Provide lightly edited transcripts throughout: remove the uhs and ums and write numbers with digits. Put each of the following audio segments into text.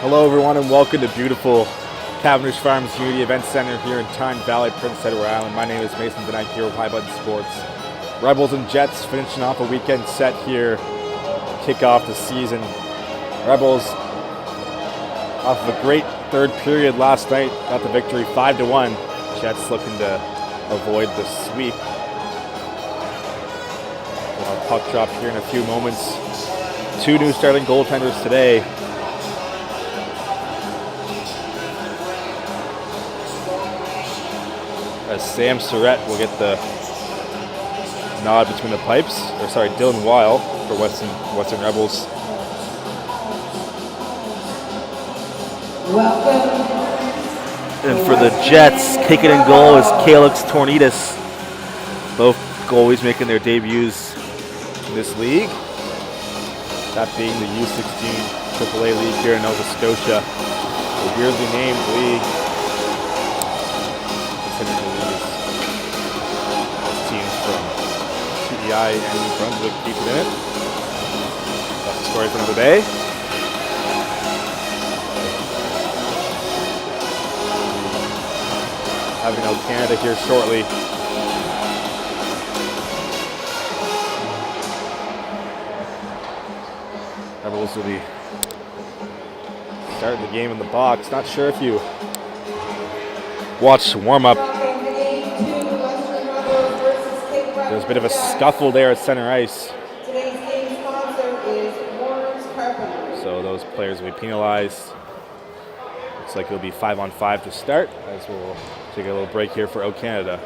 Hello everyone and welcome to beautiful Cavendish Farms Community Event Center here in Tyne Valley, Prince Edward Island. My name is Mason Denike here with High Button Sports. Rebels and Jets finishing off a weekend set here to kick off the season. Rebels off of a great third period last night got the victory 5-1. Jets looking to avoid the sweep. We'll have a puck drop here in a few moments. Two new starting goaltenders today. As Sam Surrett will get the nod between the pipes, or sorry, Dylan Weil for Western Rebels. And for the Jets, kicking in goal is Calix Tornitas. Both goalies making their debuts In this league, that being the U16 AAA league here in Nova Scotia. A weirdly named league. Teams from PEI and New Brunswick keep it in it. That's the story for another day. Having out Canada here shortly. Rebels will be starting the game in the box. Not sure if you watched warm-up. There's a bit of a scuffle there at center ice. So those players will be penalized. Looks like it'll be 5-on-5 to start, as we'll take a little break here for Out Canada.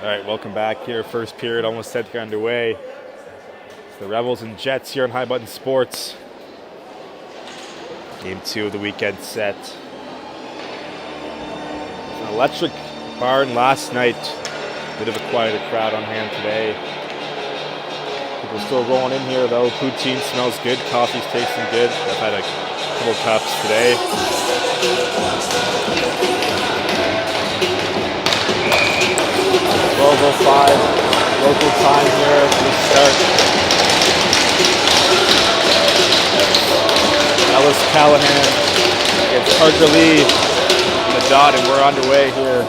All right, welcome back here. First period almost set to get underway. It's the Rebels and Jets here on High Button Sports. Game 2 of the weekend set. An electric barn last night. Bit of a quieter crowd on hand today. People still rolling in here though. Poutine smells good. Coffee's tasting good. I've had a couple cups today. 12:05 local time here for the start. Ellis Callahan against Parker Lee on the dot, and we're underway here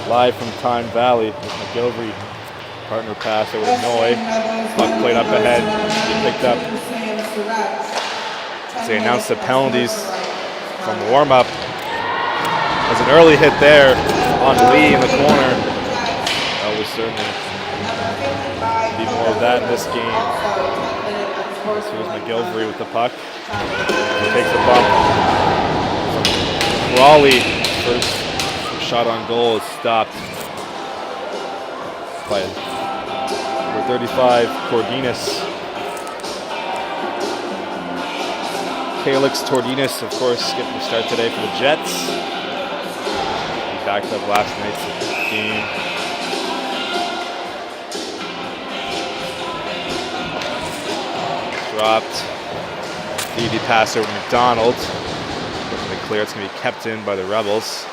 live from Tyne Valley with McGilvery. Partner pass over to Noy. Puck played up ahead. He picked up. As they announced the penalties from warm-up. There's an early hit there on Lee in the corner. That will certainly be more of that in this game. So here's McGilvery with the puck. He takes a bump from Raleigh. First shot on goal is stopped by number 35, Tordinas. Calix Tordinas, of course, getting the start today for the Jets. He backed up last night's game. Dropped. Easy pass over to McDonald. Looking to clear. It's going to be kept in by the Rebels.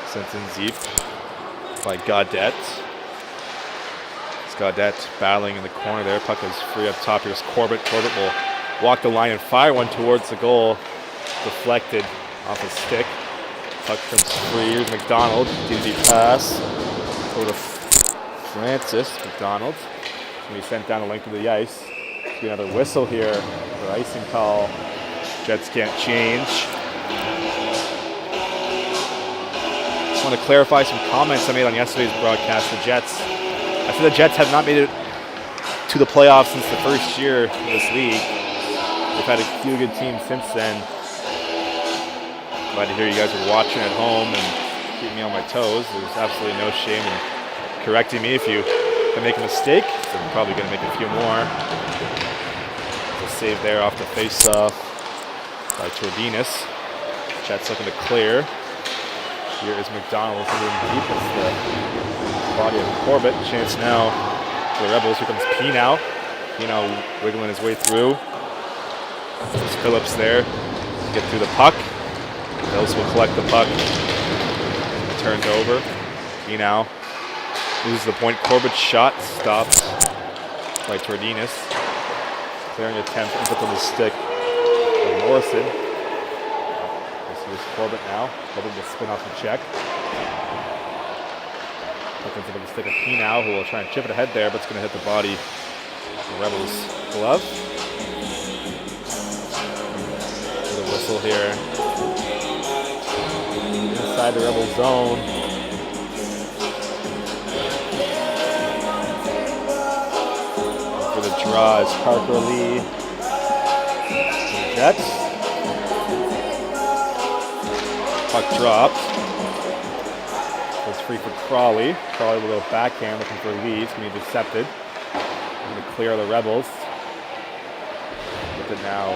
Sent in deep by Gaudette. It's Gaudette battling in the corner there. Puck is free up top. Here's Corbett. Corbett will walk the line and fire one towards the goal. Deflected off his stick. Puck comes free. Here's McDonald. DD pass. Go to Francis. McDonald. Going to be sent down the length of the ice. There's another whistle here for icing call. Jets can't change. I want to clarify some comments I made on yesterday's broadcast. The Jets, I said the Jets have not made it to the playoffs since the first year of this league. They've had a few good teams since then. Glad to hear you guys are watching at home and keeping me on my toes. There's absolutely no shame in correcting me if you make a mistake. So I'm probably going to make a few more. There's a save there off the face-off by Tordinas. Jets looking to clear. Here is McDonald in deep. It's the body of Corbett. Chance now for the Rebels. Here comes Pinow. Pinow wiggling his way through. There's Phillips there. Get through the puck. Phillips will collect the puck. Turned over. Pinow loses the point. Corbett's shot stopped by Tordinas. Clearing attempt into the stick of Morrison. Here's Corbett now. Corbett will spin off the check. Puck into the stick of Pinow, who will try and chip it ahead there, but it's going to hit the body of the Rebels' glove. With a whistle here. Inside the Rebel zone. For the draw is Parker Lee. The Jets. Puck dropped. It's free for Crawley. Crawley will go backhand looking for Lee. It's going to be intercepted. Going to clear the Rebels. With it now.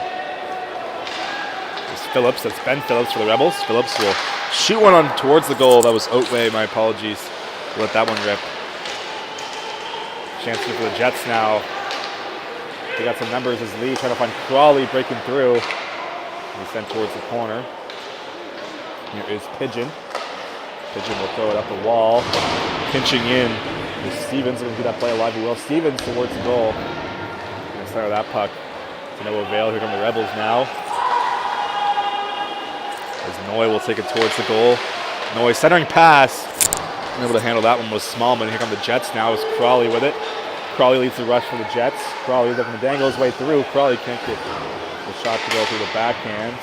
It's Phillips. That's Ben Phillips for the Rebels. Phillips will shoot one on towards the goal. That was Oatway. My apologies. We'll let that one rip. Chance for the Jets now. They got some numbers as Lee trying to find Crawley breaking through. He's sent towards the corner. Here is Pigeon. Pigeon will throw it up the wall. Pinching in. Stevens going to get that play alive. Will Stevens towards the goal. Going to start that puck. To no avail. Here come the Rebels now. As Noy will take it towards the goal. Noy centering pass. Able to handle that one was Smallman. Here come the Jets now. Is Crawley with it. Crawley leads the rush for the Jets. Crawley looking to dangle his way through. Crawley can't get the shot to go through the backhand.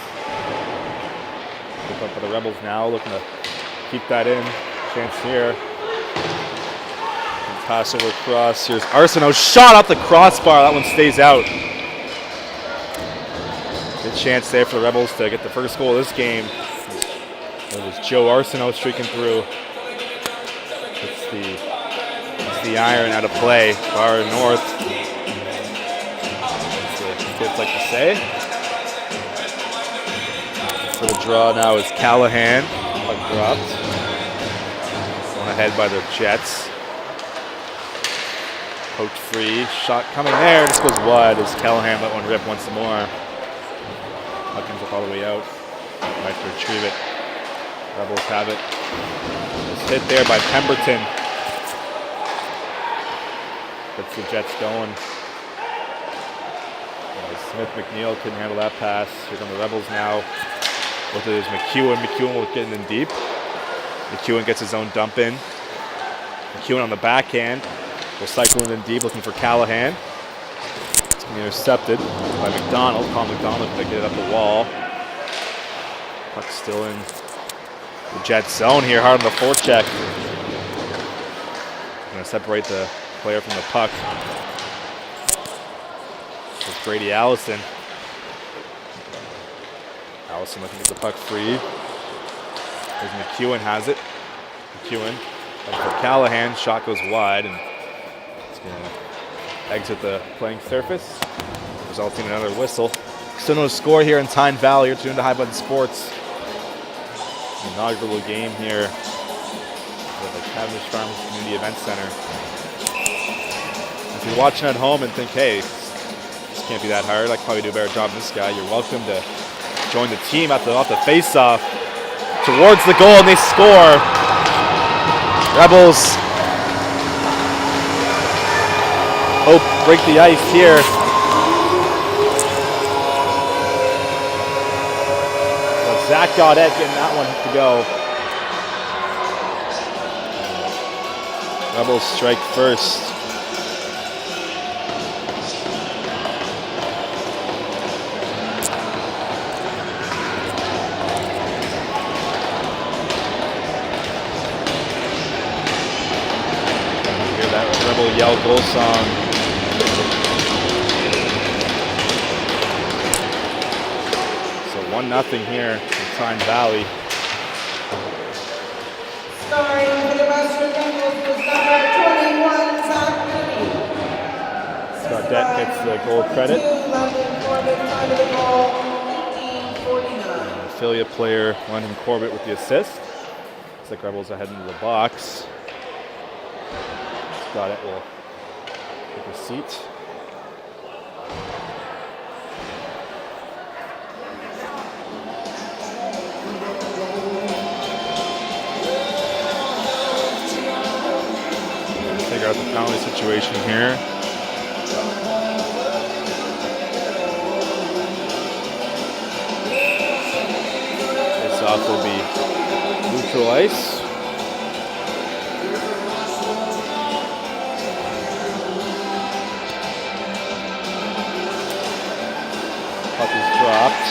Up for the Rebels now, looking to keep that in. Chance here. And pass over across. Here's Arsenault. Shot off the crossbar. That one stays out. Good chance there for the Rebels to get the first goal of this game. It was Joe Arsenault streaking through. It's the iron out of play. Far north. That's what kids like to say. For the draw now is Callahan. Puck dropped. One ahead by the Jets. Poked free. Shot coming there. Just goes wide as Callahan let one rip once more. Puck comes up all the way out. Might retrieve it. Rebels have it. It's hit there by Pemberton. Gets the Jets going. Smith McNeil couldn't handle that pass. Here come the Rebels now. Both of those McEwen. McEwen will get in deep. McEwen gets his own dump in. McEwen on the backhand. Will cycle in deep looking for Callahan. It's going to be intercepted by McDonald. Colin McDonald to get it up the wall. Puck still in the Jet zone here. Hard on the forecheck. Going to separate the player from the puck. It's Brady Allison. Allison looking to get the puck free. As McEwen has it. McEwen for Callahan. Shot goes wide and it's going to exit the playing surface, resulting in another whistle. Still no score here in Tyne Valley. You're tuned to High Button Sports. Inaugural game here at the Cavendish Farms Community Event Center. If you're watching at home and think, hey, this can't be that hard, I could probably do a better job than this guy, you're welcome to join the team off the face-off towards the goal, and they score. Rebels break the ice here. But Zach Gaudette getting that one to go. Rebels strike first. Hear that Rebel yell goal song. So 1-0 here in Tyne Valley. Scoring for the Western Bengals was number 21, Zach Moody. Gaudette gets the goal credit. Affiliate player London Corbett with the assist. Looks like Rebels are heading to the box. Gaudette will take a seat. Figure out the penalty situation here. This off will be neutral ice. Puck is dropped.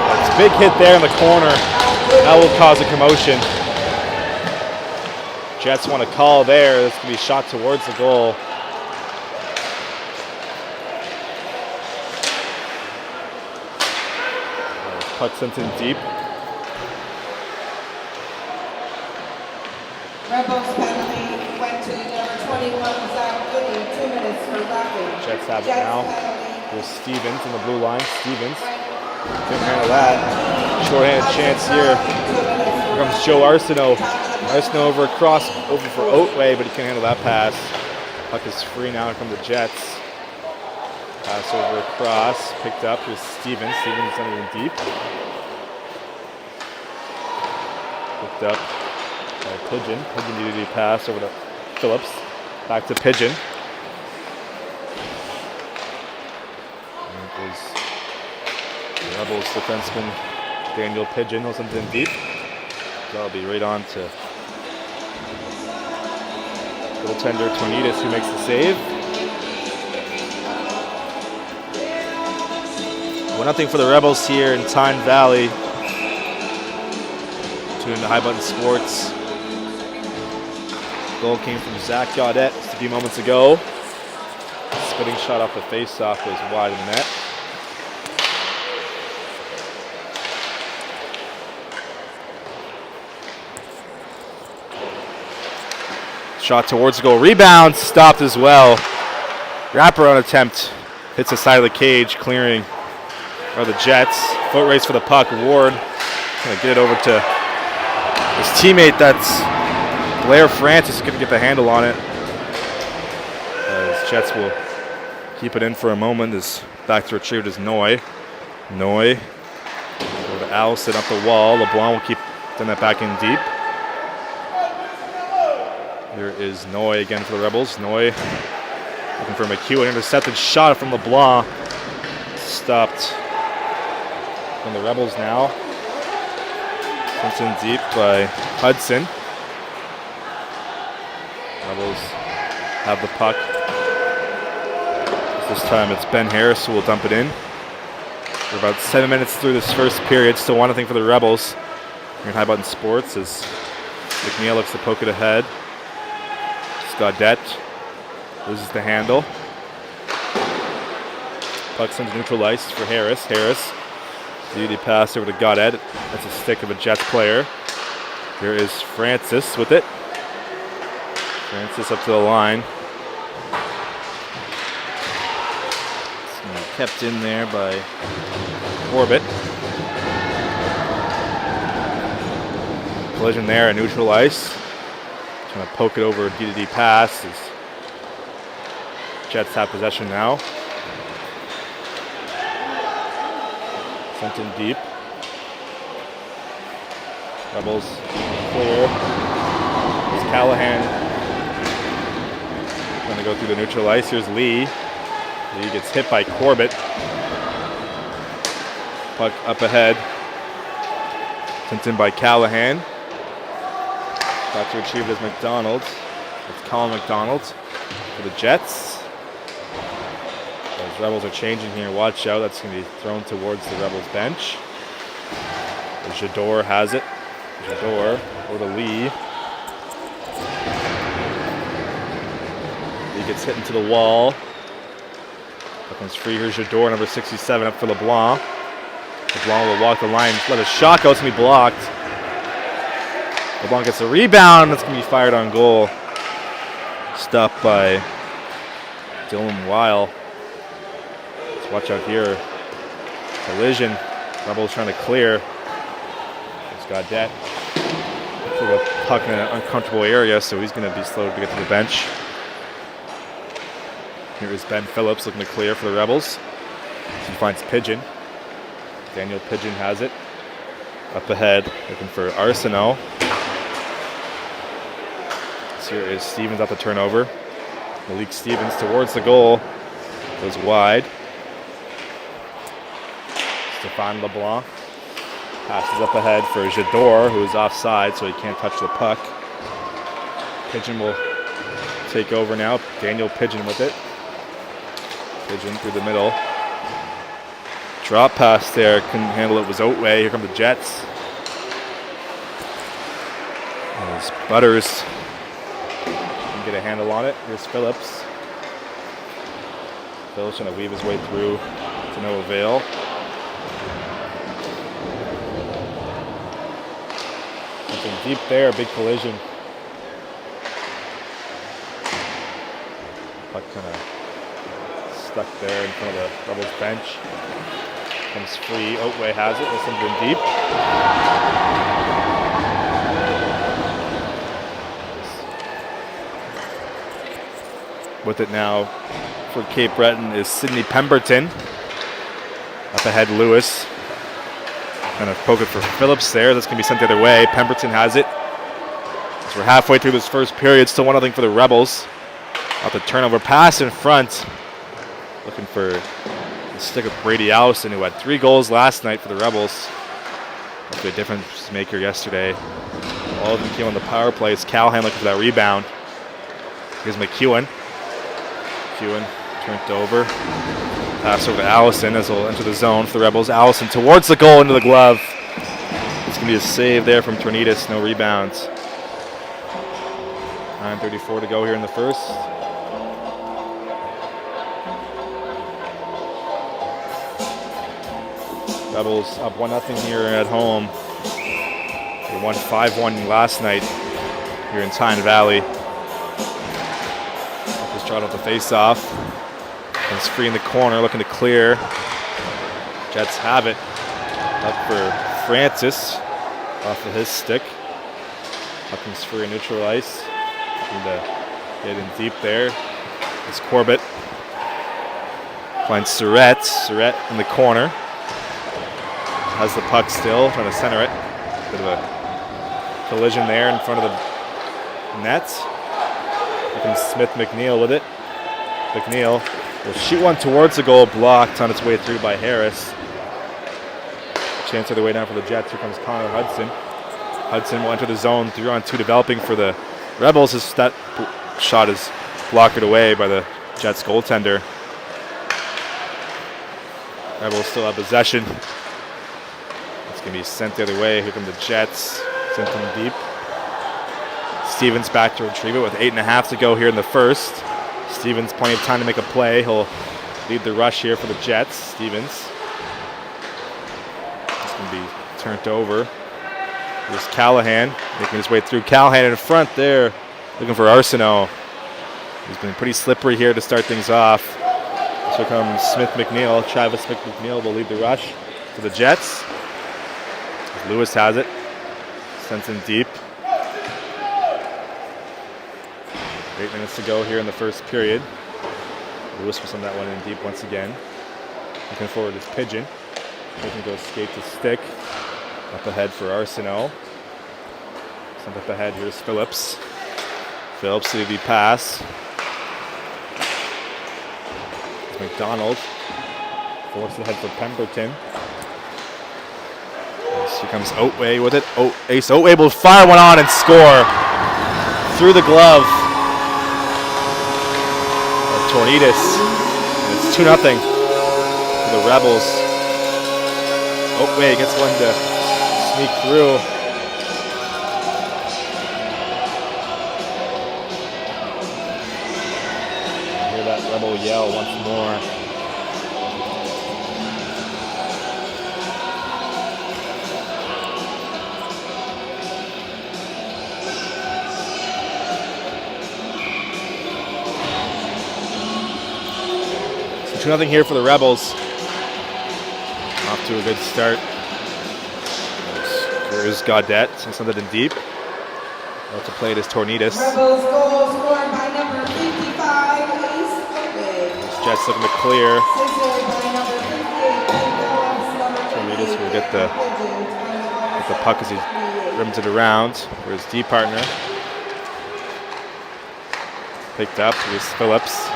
That's a big hit there in the corner. That will cause a commotion. Jets want a call there. This could be shot towards the goal. Puck sent in deep. Rebels penalty went to number 21, Zach Moody, 2 minutes for roughing. Jets have it now. There's Stevens in the blue line. Stevens couldn't handle that. Short-handed chance here. Here comes Joe Arsenault. Arsenault over for Oatway, but he can't handle that pass. Puck is free now. Here come the Jets. Pass over across. Picked up. Here's Stevens. Stevens sending it deep. Picked up by Pigeon. Pigeon needed a pass over to Phillips. Back to Pigeon. And it was the Rebels defenseman Daniel Pigeon. He'll send it in deep. That'll be right on to goaltender Tornides, who makes the save. 1-0 for the Rebels here in Tyne Valley. Tune into High Button Sports. Goal came from Zach Gaudette just a few moments ago. Spinning shot off the face-off was wide in the net. Shot towards the goal. Rebound stopped as well. Wraparound attempt hits the side of the cage, clearing are the Jets. Foot race for the puck. Ward gonna get it over to his teammate. That's Blair Francis. Gonna get the handle on it. As Jets will keep it in for a moment. Is back to retrieve is Noy. Noy over to Allison up the wall. LeBlanc will keep send that back in deep. Here is Noy again for the Rebels. Noy looking for McHugh. An intercepted shot from LeBlanc. Stopped from the Rebels now. Sent in deep by Hudson. Rebels have the puck. This time it's Ben Harris who will dump it in. We're about 7 minutes through this first period. Still 1-0 for the Rebels. Here in High Button Sports as McNeil looks to poke it ahead. Gaudette loses the handle. Puck sends neutral ice for Harris. Harris, duty pass over to Gaudette. That's a stick of a Jets player. Here is Francis with it. Francis up to the line. It's kept in there by Corbett. Collision there, a neutral ice. Trying to poke it over a D-to-D pass. As Jets have possession now. Sent in deep. Rebels clear. It's Callahan trying to go through the neutral ice. Here's Lee. Lee gets hit by Corbett. Puck up ahead. Sent in by Callahan. Got to retrieve as McDonald. It's Colin McDonald for the Jets. Those Rebels are changing here. Watch out. That's going to be thrown towards the Rebels bench. Jador has it. Jador or the Lee. He gets hit into the wall. That one's free. Here's Jador, number 67, up for LeBlanc. LeBlanc will walk the line. Let a shot go. It's going to be blocked. LeBlanc gets a rebound. That's going to be fired on goal. Stopped by Dylan Weil. Let's watch out here. Collision. Rebels trying to clear. He's got that. Looks like a puck in an uncomfortable area, so he's going to be slow to get to the bench. Here is Ben Phillips looking to clear for the Rebels. He finds Pigeon. Daniel Pigeon has it. Up ahead, looking for Arsenault. Here is Stevens at the turnover. Malik Stevens towards the goal. Goes wide. Stéphane LeBlanc passes up ahead for Jador, who is offside, so he can't touch the puck. Pigeon will take over now. Daniel Pigeon with it. Pigeon through the middle. Drop pass there. Couldn't handle it. Was Oatway. Here come the Jets. There's Butters. Get a handle on it. Here's Phillips. Phillips trying to weave his way through to no avail. Something deep there, a big collision. Puck kind of stuck there in front of the Rebels bench. Comes free. Oatway has it with something deep. With it now for Cape Breton is Sidney Pemberton. Up ahead, Lewis. Kind of poke it for Phillips there. That's going to be sent the other way. Pemberton has it. So we're halfway through this first period. Still 1-0 for the Rebels. Out the turnover pass in front. Looking for the stick of Brady Allison, who had 3 goals last night for the Rebels. Hopefully a difference maker yesterday. All of them came on the power play. It's Callahan looking for that rebound. Here's McEwen. McEwen turned over. Pass over to Allison as he'll enter the zone for the Rebels. Allison towards the goal, into the glove. It's going to be a save there from Tornidas. No rebounds. 9:34 to go here in the first. Rebels up 1-0 here at home. They won 5-1 last night here in Tyne Valley. Just trot off the face-off. It's free in the corner, looking to clear. Jets have it. Up for Francis, off of his stick. Up comes free in neutral ice. Looking to get in deep there. It's Corbett. Finds Surratt. Surratt in the corner. Has the puck still, trying to center it. Bit of a collision there in front of the net. Here comes Smith McNeil with it. McNeil will shoot one towards the goal, blocked on its way through by Harris. Chance of the way down for the Jets. Here comes Connor Hudson. Hudson will enter the zone, 3-on-2 developing for the Rebels. That shot is blocked away by the Jets goaltender. Rebels still have possession. It's going to be sent the other way. Here come the Jets. Sent them deep. Stevens back to retrieve it with 8.5 to go here in the first. Stevens plenty of time to make a play. He'll lead the rush here for the Jets. Stevens. It's going to be turned over. Here's Callahan making his way through. Callahan in front there, looking for Arsenault. He's been pretty slippery here to start things off. So comes Smith McNeil. Travis Smith McNeil will lead the rush for the Jets. Lewis has it. Sends in deep. 8 minutes to go here in the first period. Lewis will send that one in deep once again. Looking forward is Pigeon. Pigeon goes skate to stick. Up ahead for Arsenault. Sent up ahead, here's Phillips. Phillips to the pass. It's McDonald. Forced ahead for Pemberton. Here comes Oatway with it. Ace Oatway will fire one on and score through the glove of Tornitas. And it's 2-0 for the Rebels. Oatway gets one to sneak through. Hear that Rebel yell once more. So 2-0 here for the Rebels. Off to a good start. Here's Gaudette, sends it in deep. Out to play it is Tornitas. Rebels goal scored by number 55, Ace Oatway. Jets looking to clear. Assisted by number 58, Phillips, number Tornitas 28, will get the puck as he rims it around for his D partner. Picked up, here's Phillips.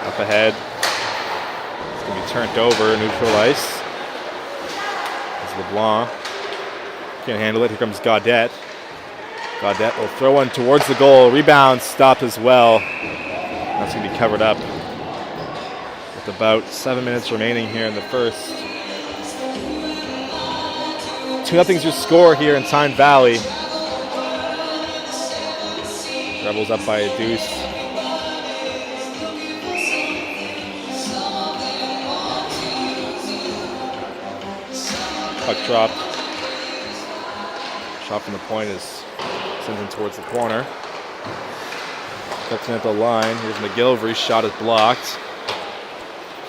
Up ahead. It's going to be turned over, neutral ice. LeBlanc can't handle it. Here comes Gaudette. Gaudette will throw one towards the goal. Rebound stopped as well. That's going to be covered up with about 7 minutes remaining here in the first. 2-0's your score here in Tyne Valley. Rebels up by a deuce. Puck dropped. Shot from the point is sends him towards the corner. Cuts in at the line. Here's McGilvery. Shot is blocked.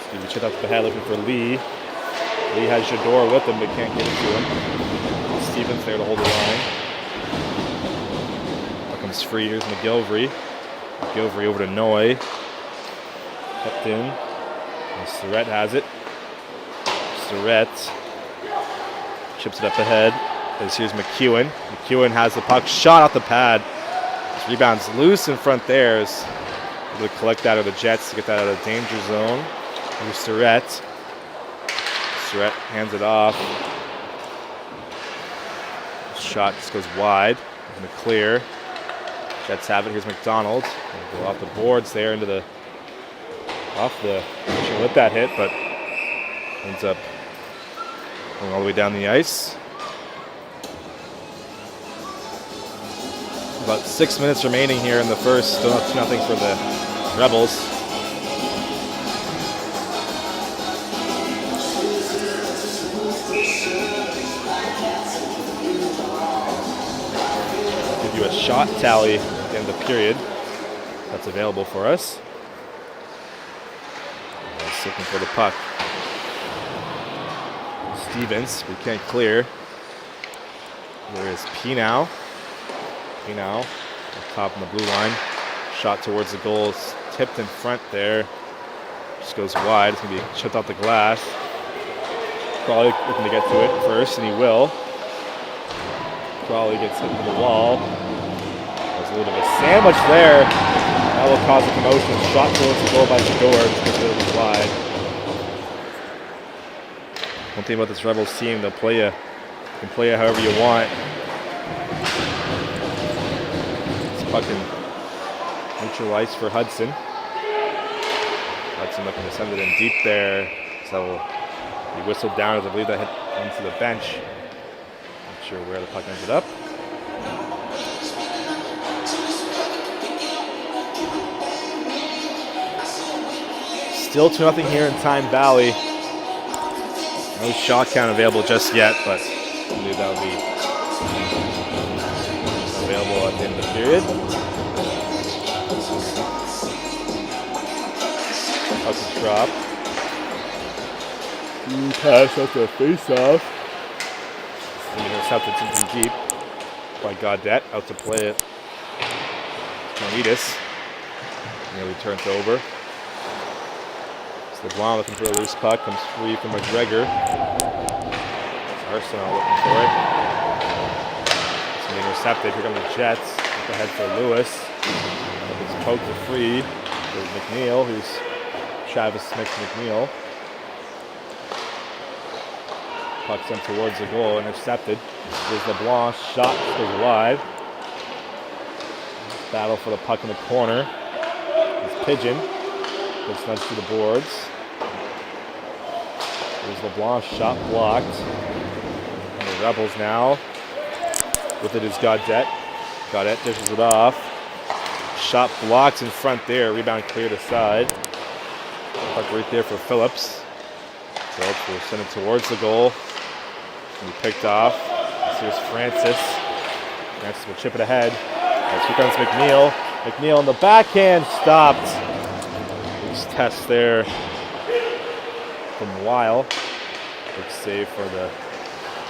Stevie Chit up the head looking for Lee. Lee has Jador with him but can't get it to him. Stevens there to hold the line. Puck comes free. Here's McGilvery. McGilvery over to Noy. Kept in. And Surrett has it. Surrett chips it up ahead. As here's McEwen. McEwen has the puck shot off the pad. His rebound's loose in front there. Is able to collect that of the Jets to get that out of the danger zone. Here's Surrett. Surrett hands it off. Shot just goes wide. Going to clear. Jets have it. Here's McDonald. Go off the boards there into the should let that hit, but ends up going all the way down the ice. About 6 minutes remaining here in the first. Still not 2-0 for the Rebels. Give you a shot tally at the end of the period that's available for us. Just looking for the puck. Stevens, we can't clear. There is Pinow. Pinow, top on the blue line. Shot towards the goal, tipped in front there. Just goes wide. It's going to be chipped off the glass. Crawley looking to get to it first, and he will. Crawley gets hit into the wall. There's a little bit of a sandwich there. That will cause a commotion. Shot towards the goal by Jador, just a little wide. One thing about this Rebels team, they'll play you can play it however you want. It's fucking neutral ice for Hudson. Hudson looking to send it in deep there. So he whistled down as I believe that hit into the bench. Not sure where the puck ended up. Still 2-0 here in Tyne Valley. No shot count available just yet, but I believe that will be available at the end of the period. Puck is dropped. Pass up the face-off. Intercepted something deep by Gaudette. Out to play it. Tornitas. Nearly turns over. So LeBlanc looking for a loose puck, comes free from McGregor. Arsenal looking for it. It's going to be intercepted. Here come the Jets. Up ahead for Lewis. It's poked to free. There's McNeil, who's Travis Smith-McNeil. Puck sent towards the goal, intercepted. There's LeBlanc, shot goes wide. Battle for the puck in the corner. It's Pigeon. Gets nudged to the boards. There's LeBlanc, shot blocked. And the Rebels now. With it is Gaudette. Gaudette dishes it off. Shot blocked in front there. Rebound cleared aside. Puck right there for Phillips. Phillips will send it towards the goal. Be picked off. Here's Francis. Francis will chip it ahead. As here comes McNeil. McNeil on the backhand, stopped. Nice test there from Weil. Big save for the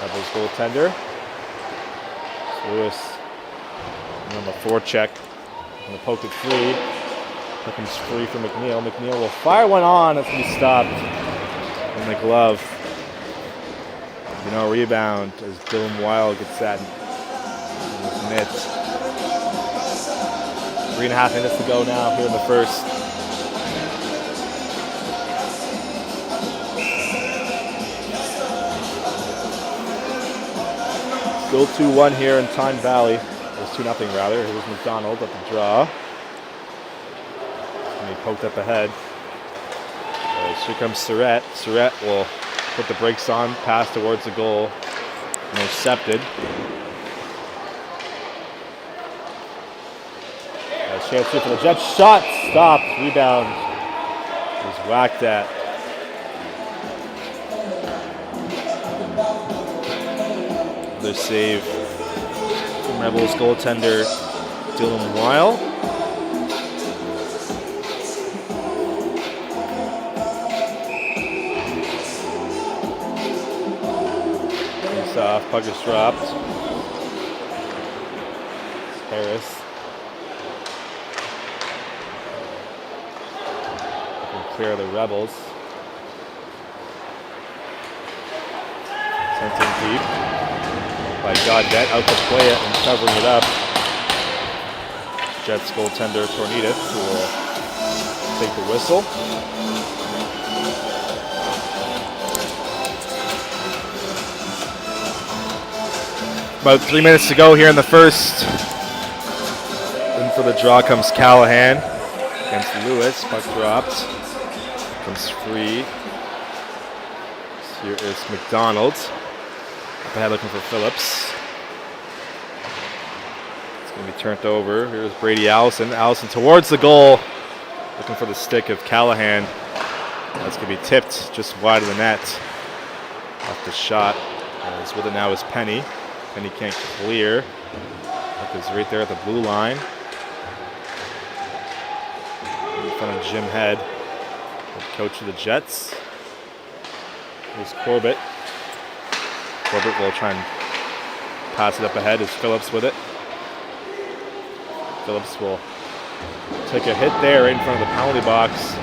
Rebels goaltender. Lewis on the forecheck. Going to poke it free. Puck comes free for McNeil. McNeil will fire one on. It's going to be stopped in the glove. Rebound as Dylan Weil gets that in his net. 3.5 minutes to go now here in the first. Still 2-1 here in Tyne Valley. It's 2-0 rather. Here's McDonald at the draw. And he poked up ahead. Here comes Surratt. Surratt will put the brakes on, pass towards the goal, intercepted. A chance here for the Jets. Shot stopped. Rebound was whacked at. Another save from Rebels goaltender Dylan Weil. Off, puck is dropped. Harris. Can clear the Rebels. Sent in deep by Gaudette, out to play it and covering it up. Jets goaltender Tornidis will take the whistle. About 3 minutes to go here in the first. In for the draw comes Callahan against Lewis. Puck dropped. Comes free. Here is McDonald. Up ahead looking for Phillips. It's going to be turned over. Here's Brady Allison. Allison towards the goal. Looking for the stick of Callahan. That's going to be tipped just wide of the net. Off the shot. As with it now is Penny. Penny can't clear. Puck is right there at the blue line. In front of Jim Head, the coach of the Jets. Here's Corbett. Corbett will try and pass it up ahead as Phillips with it. Phillips will take a hit there right in front of the penalty box.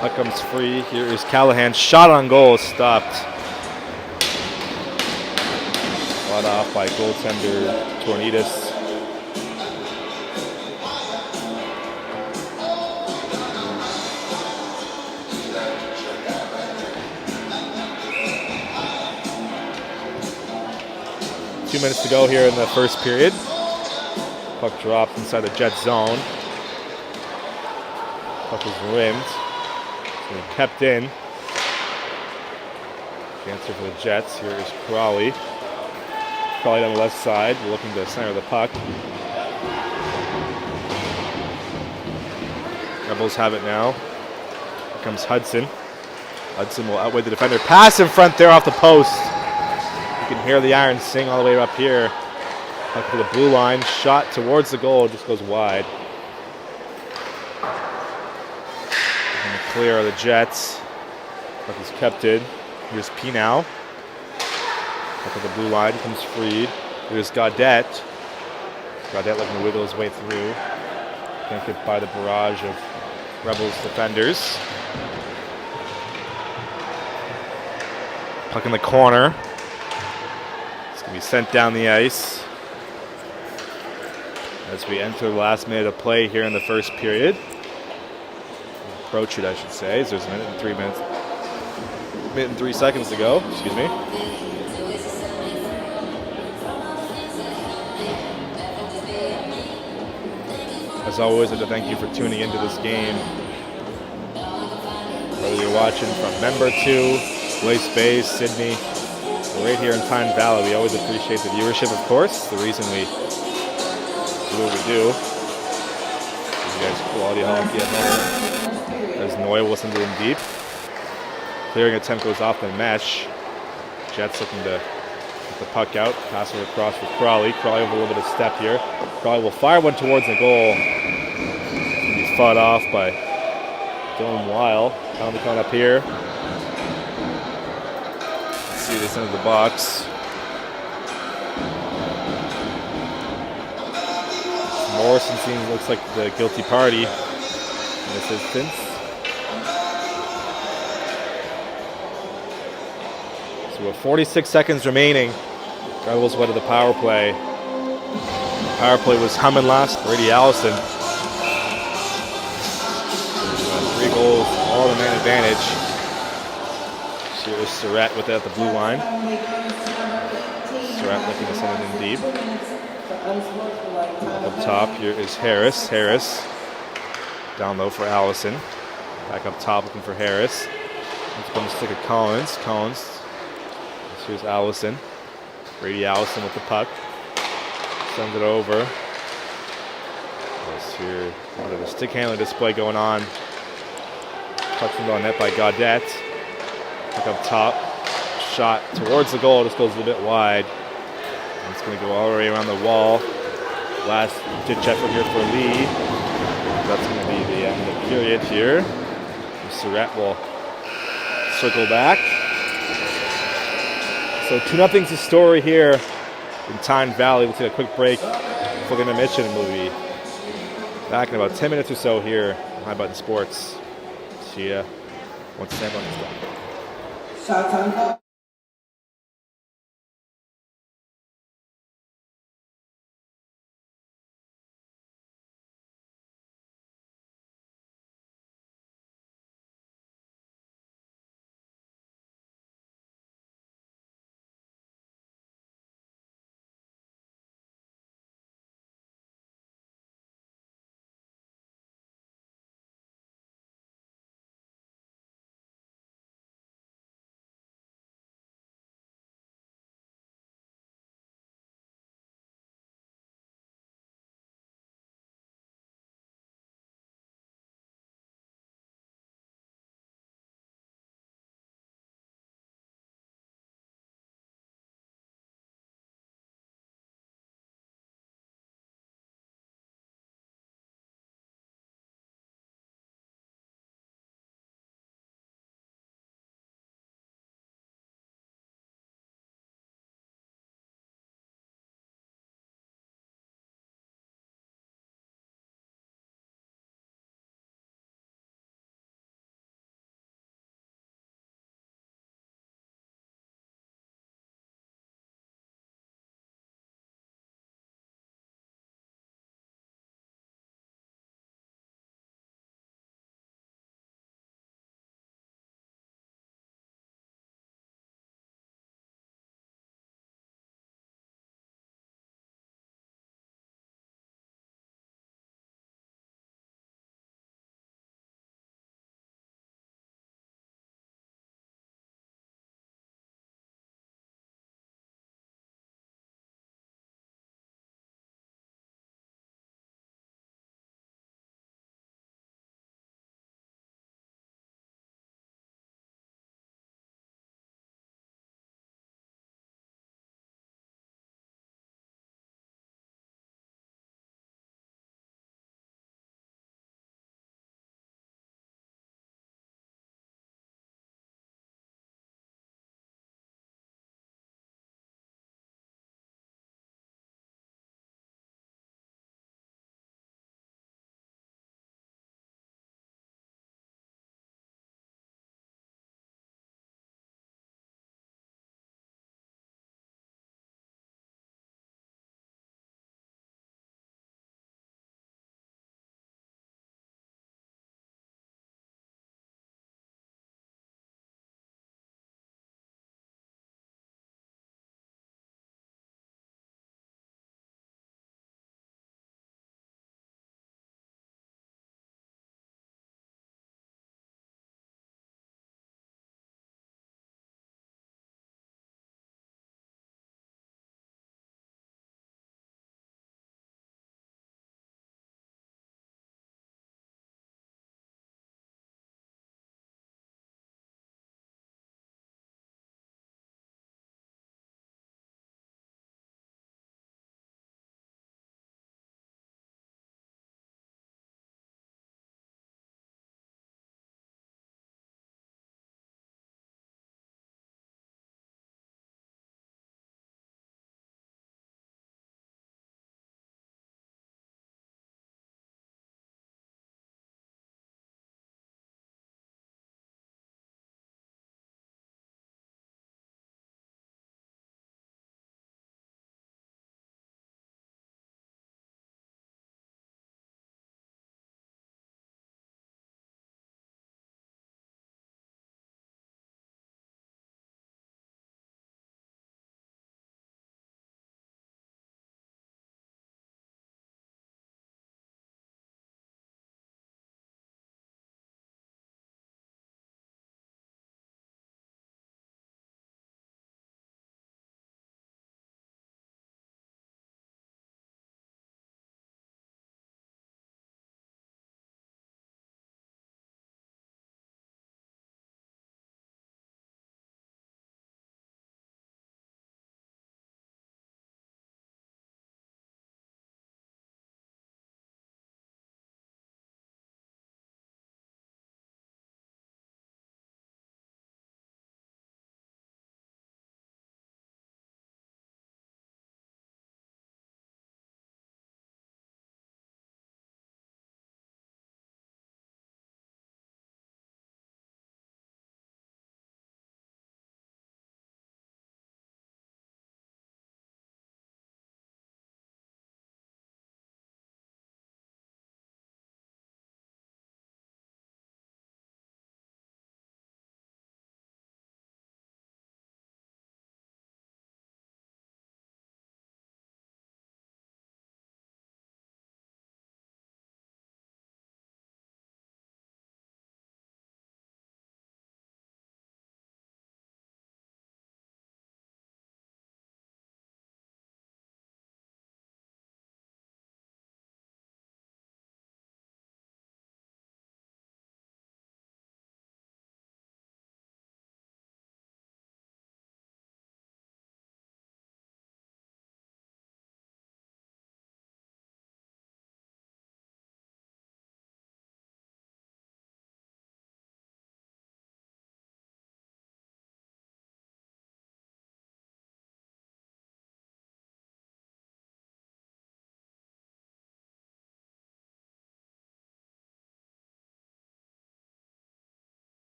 Puck comes free. Here is Callahan. Shot on goal, stopped. Fought off by goaltender Tornidis. Two minutes to go here in the first period. Puck dropped inside the Jet zone. Puck is rimmed. It's kept in. Answer for the Jets. Here is Crawley. Crawley on the left side, looking to center the puck. Rebels have it now. Here comes Hudson. Hudson will outweigh the defender. Pass in front there off the post. You can hear the iron sing all the way up here. Puck to the blue line. Shot towards the goal. Just goes wide. And clear are the Jets. Puck is kept in. Here's Pinau. Puck at the blue line. Comes free. Here's Gaudette. Gaudette looking to wiggle his way through. Can't get by the barrage of Rebels defenders. Puck in the corner. It's going to be sent down the ice as we enter the last minute of play here in the first period. Approach it, I should say, as there's a minute and 3 seconds to go. Excuse me. As always, I'd like to thank you for tuning into this game. Whether you're watching from Member 2, Waste Bay, Sydney, or right here in Tyne Valley, we always appreciate the viewership, of course. The reason we do what we do. You guys quality hockey at home. As Noy will send it in deep. Clearing attempt goes off the mesh. Jets looking to get the puck out. Pass it across for Crawley. Crawley with a little bit of step here. Crawley will fire one towards the goal. He's fought off by Dylan Weil. Penalty coming up here. Let's see this into the box. Morrison seems looks like the guilty party in this instance. So with 46 seconds remaining, Rebels went to the power play. The power play was humming last. Brady Allison. 3 goals, all the man advantage. Here's Surratt with it at the blue line. Surratt looking to send it in deep. Up top here is Harris. Harris down low for Allison. Back up top looking for Harris. Let's go and stick at Collins. Collins. Here's Allison. Brady Allison with the puck. Sends it over. Let's hear a bit of a stick handling display going on. Touched on net by Gaudette. Puck up top. Shot towards the goal. Just goes a little bit wide. And it's going to go all the way around the wall. Last ditch effort here for Lee. That's going to be the end of the period here. Surratt will circle back. So 2-0's the story here in Tyne Valley. We'll take a quick break for the intermission, and we'll be back in about 10 minutes or so here on High Button Sports. See ya once the time is done. Shots on goal.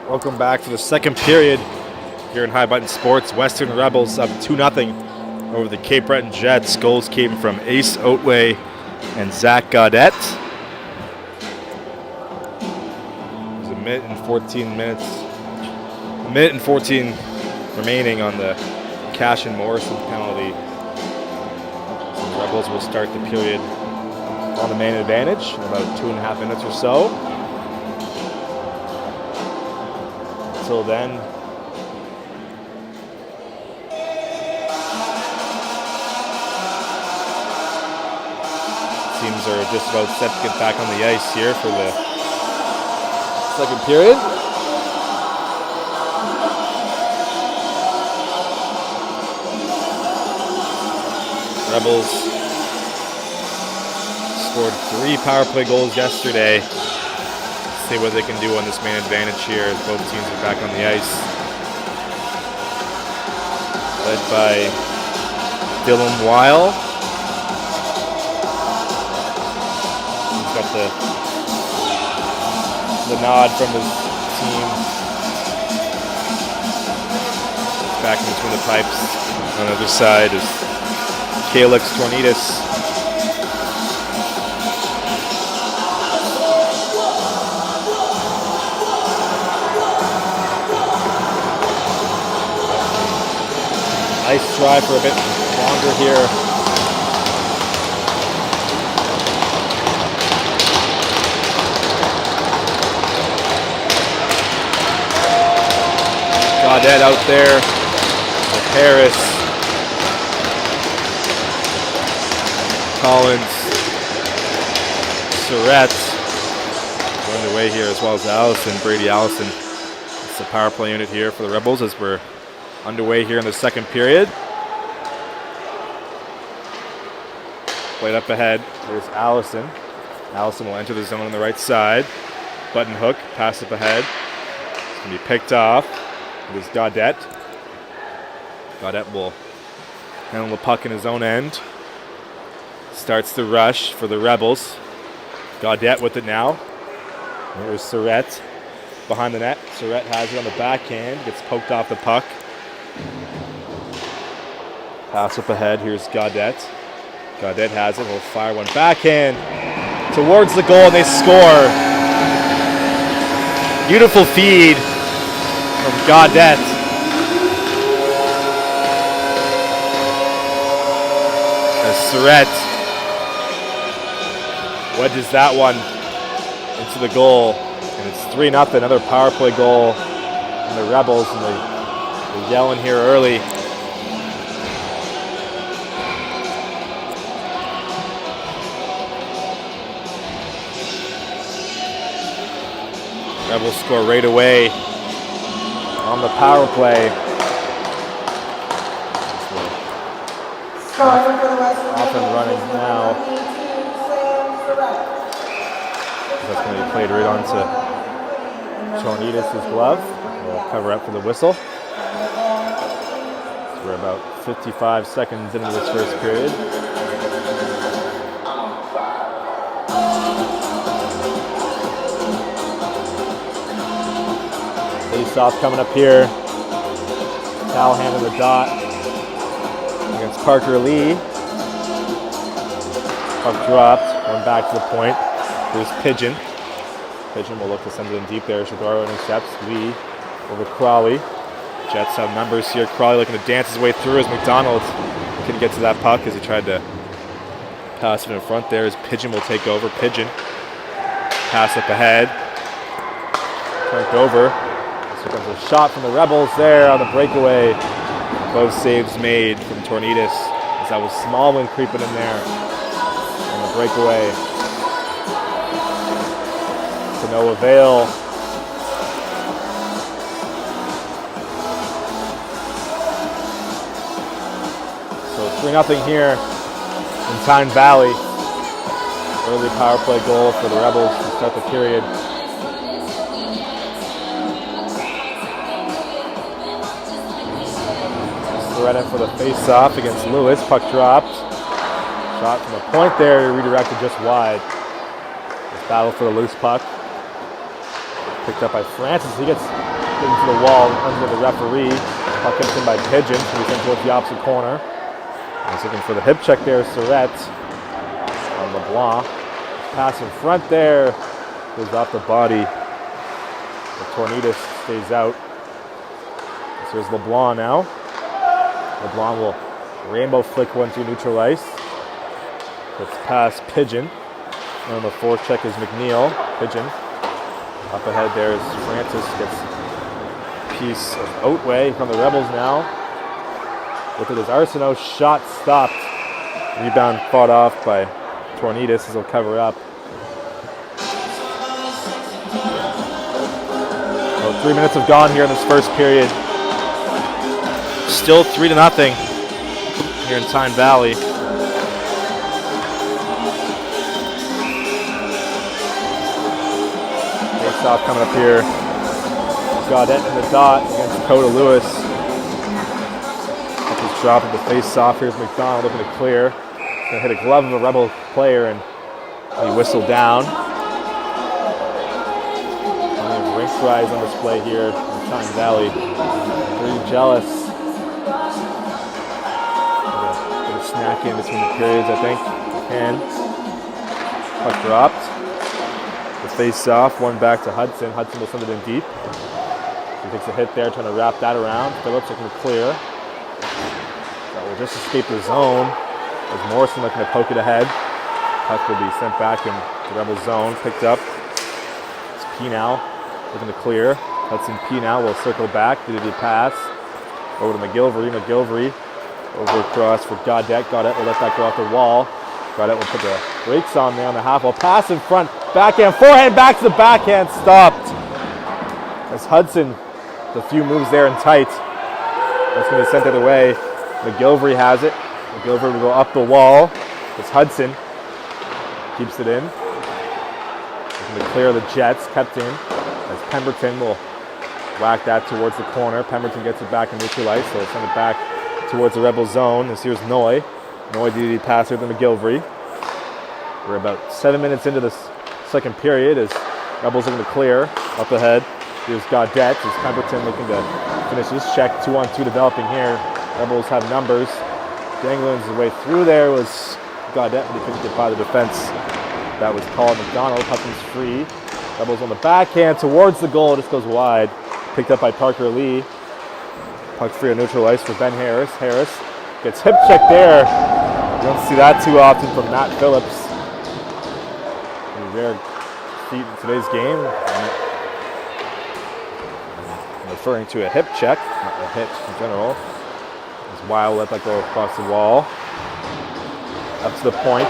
Welcome back to the second period here in High Button Sports. Western Rebels up 2-0 over the Cape Breton Jets. Goals came from Ace Otway and Zach Gaudette. There's a minute and 14 remaining on the Cash and Morrison penalty. So the Rebels will start the period on the man advantage in about 2.5 minutes or so. Until then, teams are just about set to get back on the ice here for the second period. Rebels scored 3 power play goals yesterday. See what they can do on this man advantage here as both teams are back on the ice. Led by Dylan Weil. He's got the nod from his team. Back in between the pipes. On the other side is Calix Tornitas. Nice try for a bit longer here. Gaudette out there with Harris. Collins. Surratt. Underway here as well as Allison, Brady Allison. It's the power play unit here for the Rebels as we're underway here in the second period. Played up ahead. There's Allison. Allison will enter the zone on the right side. Button hook, pass up ahead. It's going to be picked off. It is Gaudette. Gaudette will handle the puck in his own end. Starts the rush for the Rebels. Gaudette with it now. There's Surratt behind the net. Surratt has it on the backhand. Gets poked off the puck. Pass up ahead. Here's Gaudette. Gaudette has it. He'll fire one backhand towards the goal, and they score. Beautiful feed from Gaudette. As Surratt wedges that one into the goal, and it's 3-0. Another power play goal from the Rebels, and they're yelling here early. Rebels score right away on the power play. Off and running now. That's going to be played right onto Tornitas' glove. We'll cover up for the whistle. So we're about 55 seconds into this first period. Face-off coming up here. Callahan in the dot against Parker Lee. Puck dropped, one back to the point. Here's Pigeon. Pigeon will look to send it in deep there. Shadoro intercepts. Lee over Crawley. Jets have numbers here. Crawley looking to dance his way through as McDonald couldn't get to that puck as he tried to pass it in front there. As Pigeon will take over. Pigeon. Pass up ahead. Turned over. So comes a shot from the Rebels there on the breakaway. Both saves made from Tornitas as that was Smallman creeping in there on the breakaway. To no avail. So 3-0 here in Tyne Valley. Early power play goal for the Rebels to start the period. Loretta for the face-off against Lewis. Puck dropped. Shot from the point there, redirected just wide. This battle for the loose puck. Picked up by Francis. He gets into the wall under the referee. Puck comes in by Pigeon, so he's in towards the opposite corner. He's looking for the hip check there, Surratt on LeBlanc. Pass in front there, goes off the body. The Tornitas stays out. So here's LeBlanc now. LeBlanc will rainbow flick one to neutral ice. It's past Pigeon. And on the forecheck is McNeil. Pigeon. Up ahead there is Francis. Gets a piece of Oatway from the Rebels now. Look at his Arsenault shot stopped. Rebound fought off by Tornitas as he'll cover up. Well, 3 minutes have gone here in this first period. Still 3-0 here in Tyne Valley. Face off coming up here. Gaudette in the dot against Dakota Lewis. Just dropping the face off. Here's McDonald looking to clear. Gonna hit a glove of a Rebel player and he whistled down. Rink fries on display here in Tyne Valley. Pretty jealous. Get a snack in between the periods, I think. And puck dropped. The face off, one back to Hudson. Hudson will send it in deep. He takes a hit there, trying to wrap that around. Phillips looking to clear. That will just escape the zone. As Morrison looking to poke it ahead. Puck will be sent back in the Rebel zone. Picked up. It's Penow looking to clear. Hudson Penow will circle back. Did he pass? Over to McGilvery. McGilvery over across for Gaudette. Gaudette will let that go off the wall. Gaudette will put the brakes on there on the half wall. Pass in front. Backhand. Forehand back to the backhand. Stopped. As Hudson, the few moves there and tight. That's going to be sent the other way. McGilvery has it. McGilvery will go up the wall. It's Hudson. Keeps it in. Looking to clear the Jets. Kept in. As Pemberton will whack that towards the corner. Pemberton gets it back in neutral ice, so send it back towards the Rebel zone. As here's Noy. Noy DD passer to McGilvery. We're about 7 minutes into this second period as Rebels looking to clear. Up ahead. Here's Gaudette. As Pemberton looking to finish his check. 2-on-2 developing here. Rebels have numbers. Dangling his way through there was Gaudette, but he couldn't get by the defense. That was called. McDonald. Hudson's free. Rebels on the backhand towards the goal. Just goes wide. Picked up by Parker Lee. Puck free on neutral ice for Ben Harris. Harris gets hip check there. You don't see that too often from Matt Phillips. A rare feat in today's game. I'm referring to a hip check, not a hit in general. As Weil let that go across the wall. Up to the point.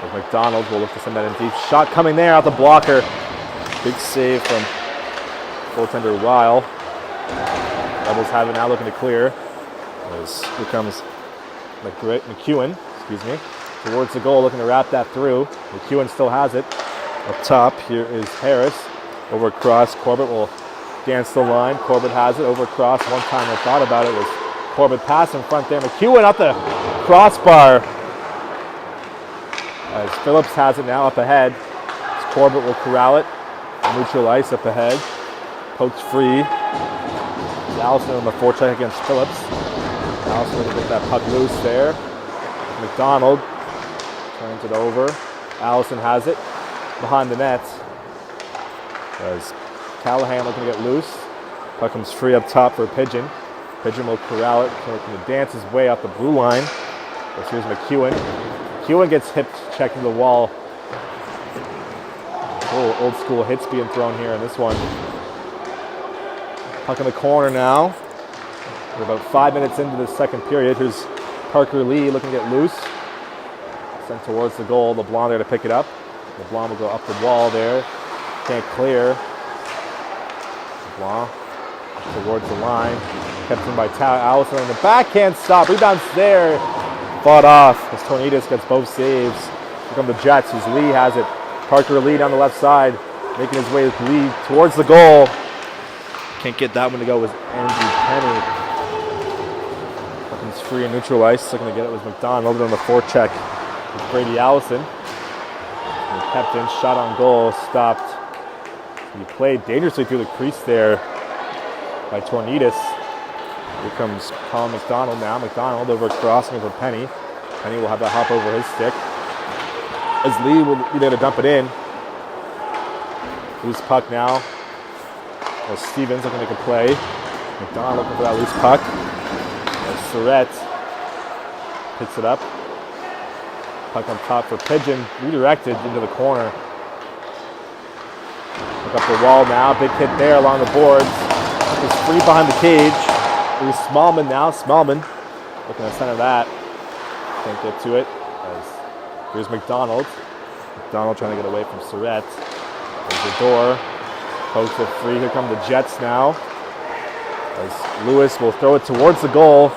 As McDonald will look to send that in deep. Shot coming there out the blocker. Big save from goaltender Weil. Rebels have it now looking to clear. As here comes McEwen, towards the goal, looking to wrap that through. McEwen still has it. Up top, here is Harris. Over across, Corbett will dance the line. Corbett has it over across. One time I thought about it was Corbett pass in front there. McEwen up the crossbar. As Phillips has it now up ahead. As Corbett will corral it. Neutral ice up ahead. Poked free. Allison on the forecheck against Phillips. Allison will get that puck loose there. McDonald turns it over. Allison has it behind the net. As Callahan looking to get loose. Puck comes free up top for Pigeon. Pigeon will corral it. Looking to dance his way up the blue line. As here's McEwen. McEwen gets hip checked to the wall. Old school hits being thrown here in this one. Puck in the corner now. We're about 5 minutes into the second period. Here's Parker Lee looking to get loose. Sent towards the goal. LeBlanc there to pick it up. LeBlanc will go up the wall there. Can't clear. LeBlanc towards the line. Kept in by Allison on the backhand stop. Rebounds there. Fought off as Tornitas gets both saves. Here come the Jets as Lee has it. Parker Lee down the left side. Making his way with Lee towards the goal. Can't get that one to go with Andrew Penny. Looking free in neutral ice. Looking to get it was McDonald on the forecheck with Brady Allison. And kept in, shot on goal, stopped He played dangerously through the crease there by Tornidas. Here comes Colin McDonald now. McDonald over crossing for Penny. Penny will have that hop over his stick. As Lee will be there to dump it in. Loose puck now. As Stevens looking to make a play. McDonald looking for that loose puck. As Surratt picks it up. Puck on top for Pigeon. Redirected into the corner. Look up the wall now. Big hit there along the boards. Puck is free behind the cage. Here's Smallman now. Smallman looking to center that. Can't get to it. As here's McDonald. McDonald trying to get away from Surratt. There's the door. Pokes it free. Here come the Jets now. As Lewis will throw it towards the goal.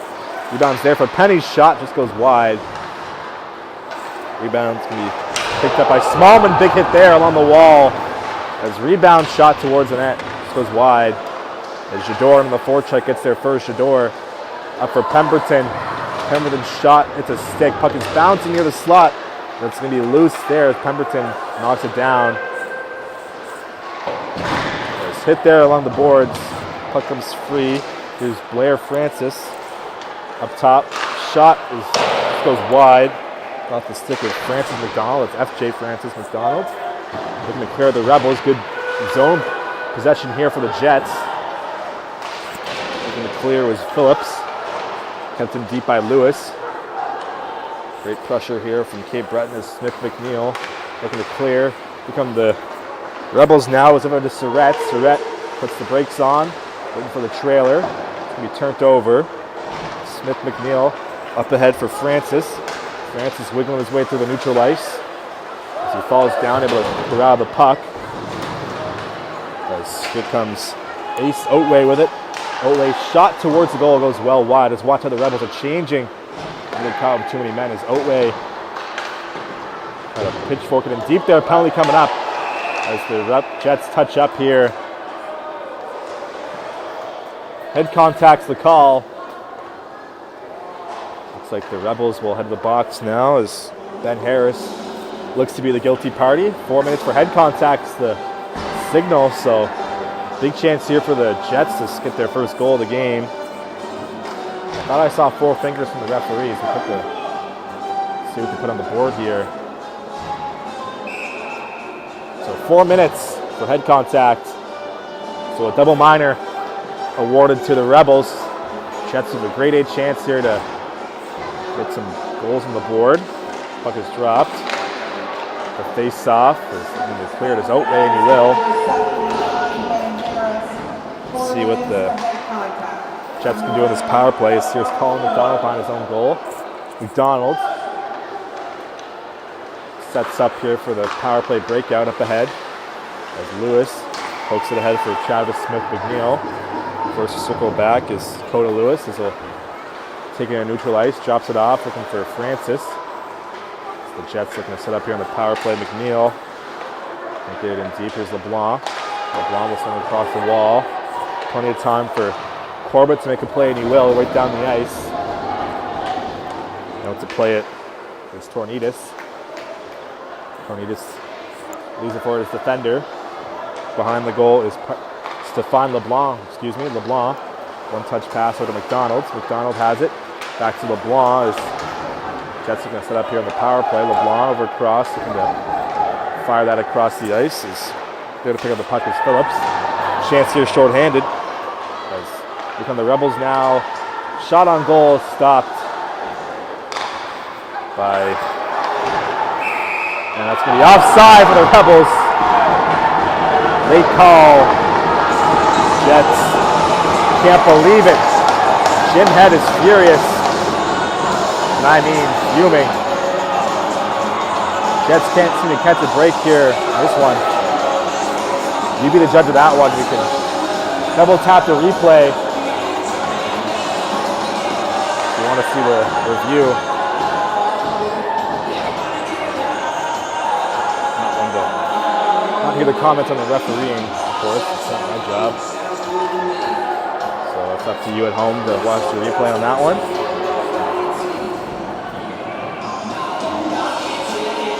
Rebound's there for Penny's shot. Just goes wide. Rebound's going to be picked up by Smallman. Big hit there along the wall. As rebound shot towards the net. Just goes wide. As Jador in the forecheck gets there first. Jador up for Pemberton. Pemberton shot. It's a stick. Puck is bouncing near the slot. It's going to be loose there as Pemberton knocks it down. There's hit there along the boards. Puck comes free. Here's Blair Francis up top. Shot goes wide. Off the stick of Francis McDonald. It's FJ Francis McDonald. Looking to clear the Rebels. Good zone possession here for the Jets. Looking to clear was Phillips. Kept in deep by Lewis. Great pressure here from Cape Breton as Smith McNeil looking to clear. Become the Rebels now is over to Surratt. Surratt puts the brakes on, waiting for the trailer. It's going to be turned over. Smith McNeil up ahead for Francis. Francis wiggling his way through the neutral ice. As he falls down, able to corral the puck. As here comes Ace Otway with it. Otway shot towards the goal, goes well wide. As watch how the Rebels are changing. They caught him too many men as Otway kind of pitchfork it in deep there. Penalty coming up as the Jets touch up here. Head contact's the call. Looks like the Rebels will head to the box now as Ben Harris looks to be the guilty party. 4 minutes for head contact's the signal, so big chance here for the Jets to get their first goal of the game. I thought I saw 4 fingers from the referees. See what they put on the board here. So 4 minutes for head contact. So a double minor awarded to the Rebels. Jets have a grade A chance here to get some goals on the board. Puck is dropped. The face-off is cleared as Otway, and he will. Let's see what the Jets can do in this power play. Here's Colin McDonald behind his own goal. McDonald sets up here for the power play breakout up ahead. As Lewis pokes it ahead for Travis Smith McNeil. First to circle back is Coda Lewis as he'll take it in neutral ice, drops it off, looking for Francis. The Jets looking to set up here on the power play. McNeil and get it in deep. Here's LeBlanc. LeBlanc will send it across the wall. Plenty of time for Corbett to make a play, and he will, right down the ice. Now to play it is Tornidas. Tornidas leaves it for his defender. Behind the goal is LeBlanc. One touch pass over to McDonald. McDonald has it. Back to LeBlanc as Jets are going to set up here on the power play. LeBlanc over across, looking to fire that across the ice. Is there to pick up the puck is Phillips. Chance here shorthanded. Become the Rebels now. Shot on goal stopped by, and that's going to be offside for the Rebels. Late call. Jets can't believe it. Jim Head is furious. And I mean fuming. Jets can't seem to catch a break here. This one. You be the judge of that one. We can double tap the replay. If you want to see the review. Not hear the comments on the refereeing, of course. It's not my job. So it's up to you at home to watch the replay on that one.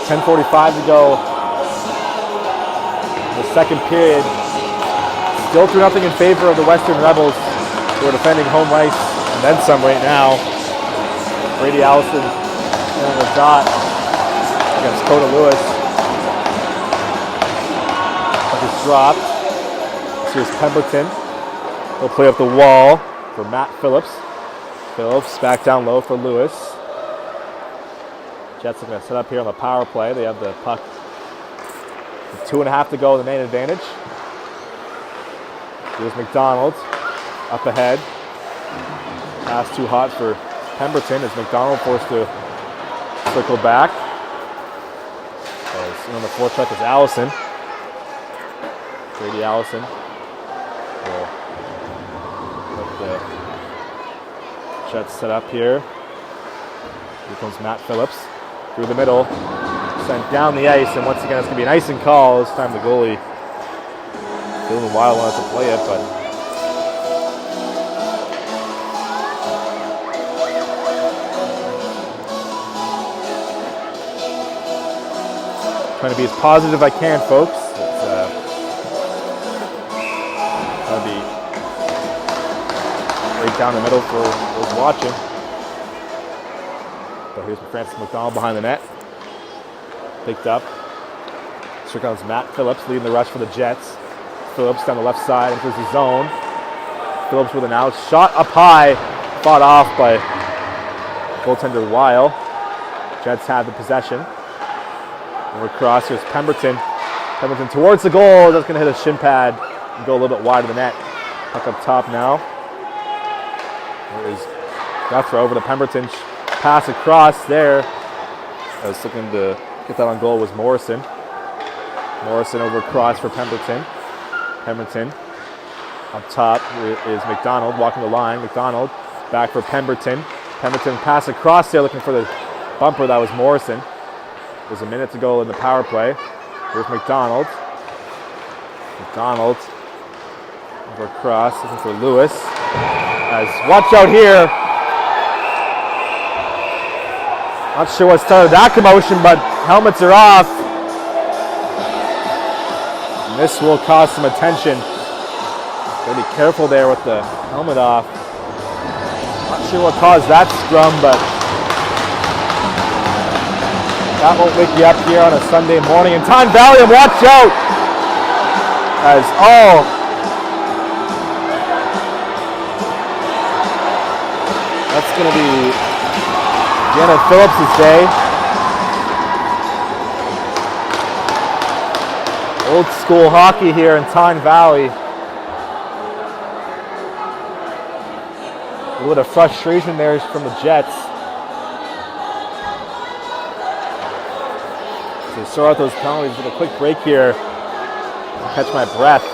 10:45 to go. The second period. Still 2-0 in favor of the Western Rebels, who are defending home ice and then some right now. Brady Allison on the dot against Coda Lewis. Puck is dropped. Here's Pemberton. He'll play up the wall for Matt Phillips. Phillips back down low for Lewis. Jets are going to set up here on the power play. They have the puck. With 2.5 to go in the main advantage. Here's McDonald up ahead. Pass too hot for Pemberton as McDonald forced to circle back. As on the forecheck is Allison. Brady Allison will let the Jets set up here. Here comes Matt Phillips through the middle. Sent down the ice, and once again it's going to be an icing call. This time the goalie feeling wild wanted to play it, but trying to be as positive as I can, folks. It's going to be right down the middle for those watching. But here's Francis McDonald behind the net. Picked up. Here comes Matt Phillips leading the rush for the Jets. Phillips down the left side enters the zone. Phillips with an out. Shot up high. Fought off by goaltender Weil. Jets have the possession. Over across. Here's Pemberton. Pemberton towards the goal. That's going to hit a shin pad and go a little bit wide of the net. Puck up top now. There is Guthrie over to Pemberton. Pass across there. I was looking to get that on goal was Morrison. Morrison over across for Pemberton. Pemberton up top is McDonald walking the line. McDonald back for Pemberton. Pemberton pass across there looking for the bumper. That was Morrison. There's a minute to go in the power play. Here's McDonald. McDonald over across looking for Lewis. As watch out here. Not sure what started that commotion, but helmets are off. And this will cause some attention. Gotta be careful there with the helmet off. Not sure what caused that scrum, but that won't wake you up here on a Sunday morning. And Tyne Valley, watch out! As that's gonna be Janet Phillips' day. Old school hockey here in Tyne Valley. A little bit of frustration there from the Jets. So sort out those penalties with a quick break here. I'll catch my breath.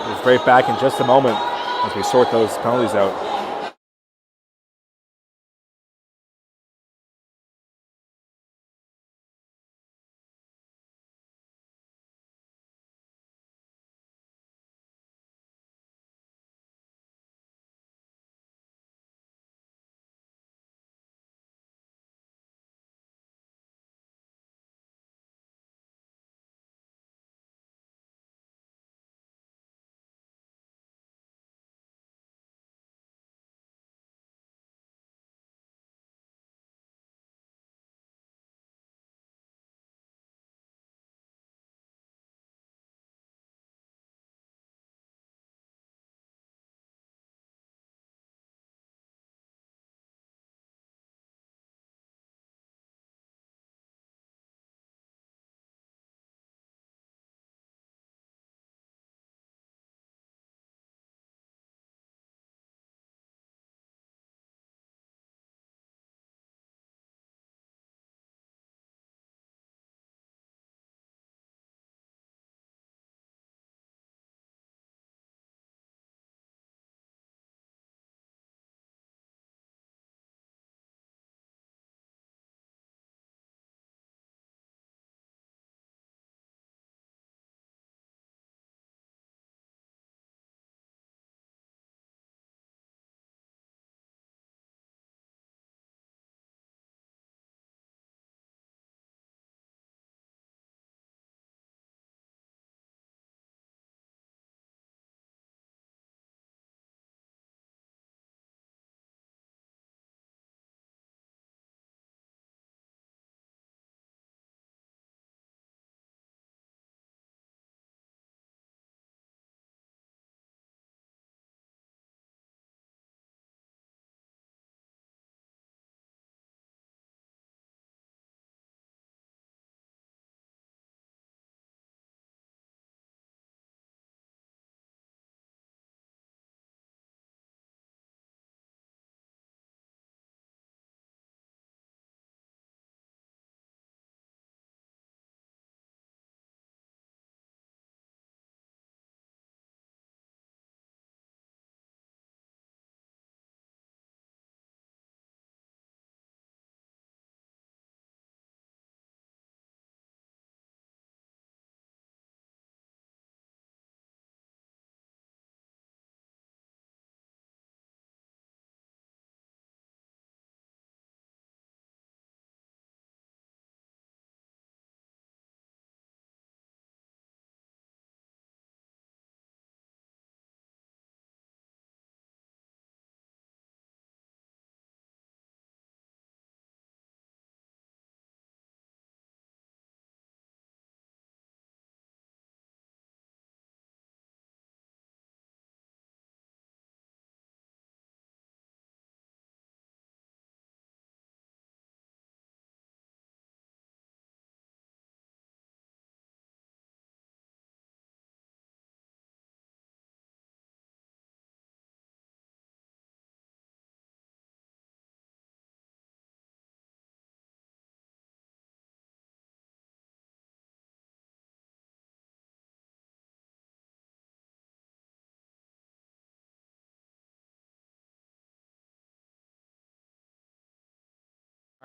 We'll be right back in just a moment as we sort those penalties out.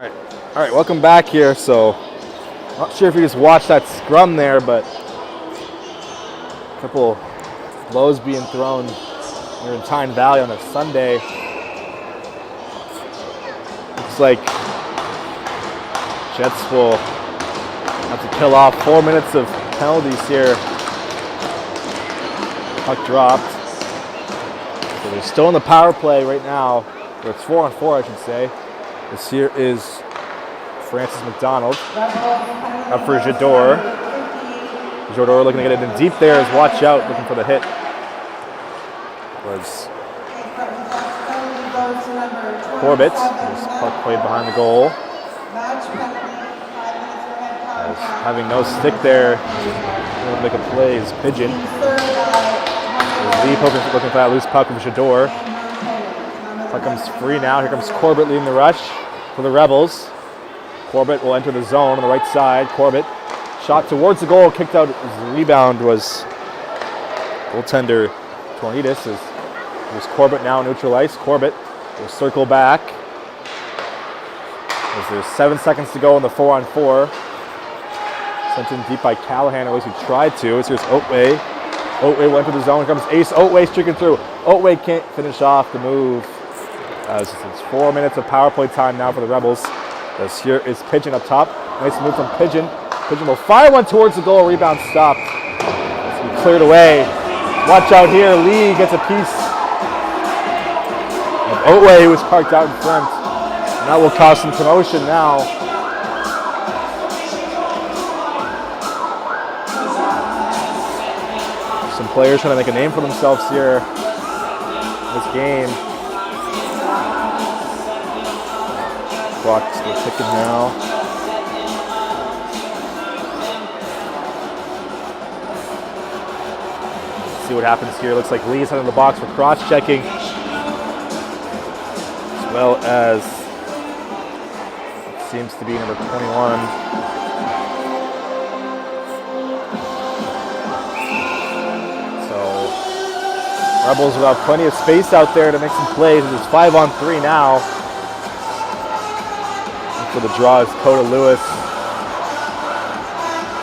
All right, welcome back here. So, not sure if you just watched that scrum there, but a couple blows being thrown here in Tyne Valley on a Sunday. Looks like Jets will have to kill off 4 minutes of penalties here. Puck dropped. So they're still in the power play right now. Or it's 4-on-4, I should say. This here is Francis McDonald. Up for Jador. Jador looking to get it in deep there. Is watch out, looking for the hit. Was Corbett. This puck played behind the goal. As having no stick there, able to make a play is Pigeon. Lee looking for that loose puck with Jador. Puck comes free now. Here comes Corbett leading the rush for the Rebels. Corbett will enter the zone on the right side. Corbett shot towards the goal, kicked out. The rebound was goaltender Tornidas. There's Corbett now neutral ice. Corbett will circle back. As there's 7 seconds to go in the 4-on-4. Sent in deep by Callahan, at least he tried to. As here's Oatway. Oatway went to the zone. Here comes Ace Oatway streaking through. Oatway can't finish off the move. As it's 4 minutes of power play time now for the Rebels. As here is Pigeon up top. Nice move from Pigeon. Pigeon will fire one towards the goal. Rebound stopped. It's been cleared away. Watch out here. Lee gets a piece of Oatway, who was parked out in front. And that will cause some commotion now. Some players trying to make a name for themselves here in this game. Clock's still ticking now. Let's see what happens here. Looks like Lee's heading in the box for cross-checking, as well as it seems to be number 21. Rebels will have plenty of space out there to make some plays. It's 5-on-3 now. And for the draw is Coda Lewis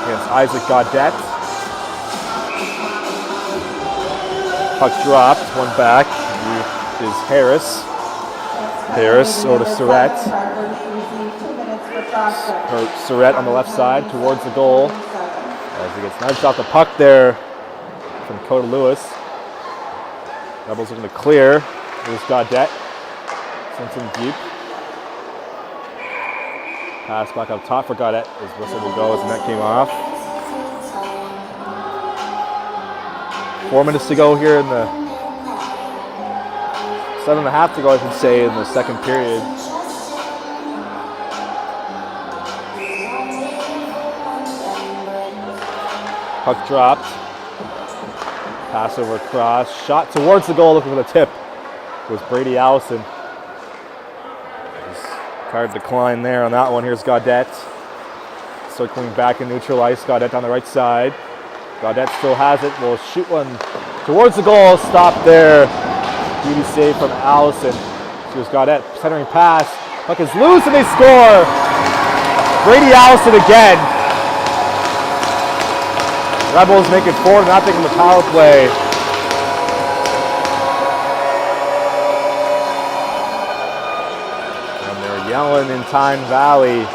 against Isaac Gaudette. Puck dropped, one back. Is Harris. Harris over to Surratt. Surratt on the left side towards the goal. As he gets nudged off the puck there from Coda Lewis. Rebels looking to clear. Here's Gaudette. Sends him deep. Pass back up top for Gaudette. His whistle will go as the net came off. 4 minutes to go here in the 7.5 to go, I should say, in the second period. Puck dropped. Pass over across, shot towards the goal, looking for the tip. It was Brady Allison. Card decline there on that one. Here's Gaudette. Circling back in neutral ice. Gaudette on the right side. Gaudette still has it. Will shoot one towards the goal. Stop there. Beauty save from Allison. Here's Gaudette centering pass. Puck is loose and they score. Brady Allison again. Rebels make it 4-0 in the power play. And they're yelling in Tyne Valley.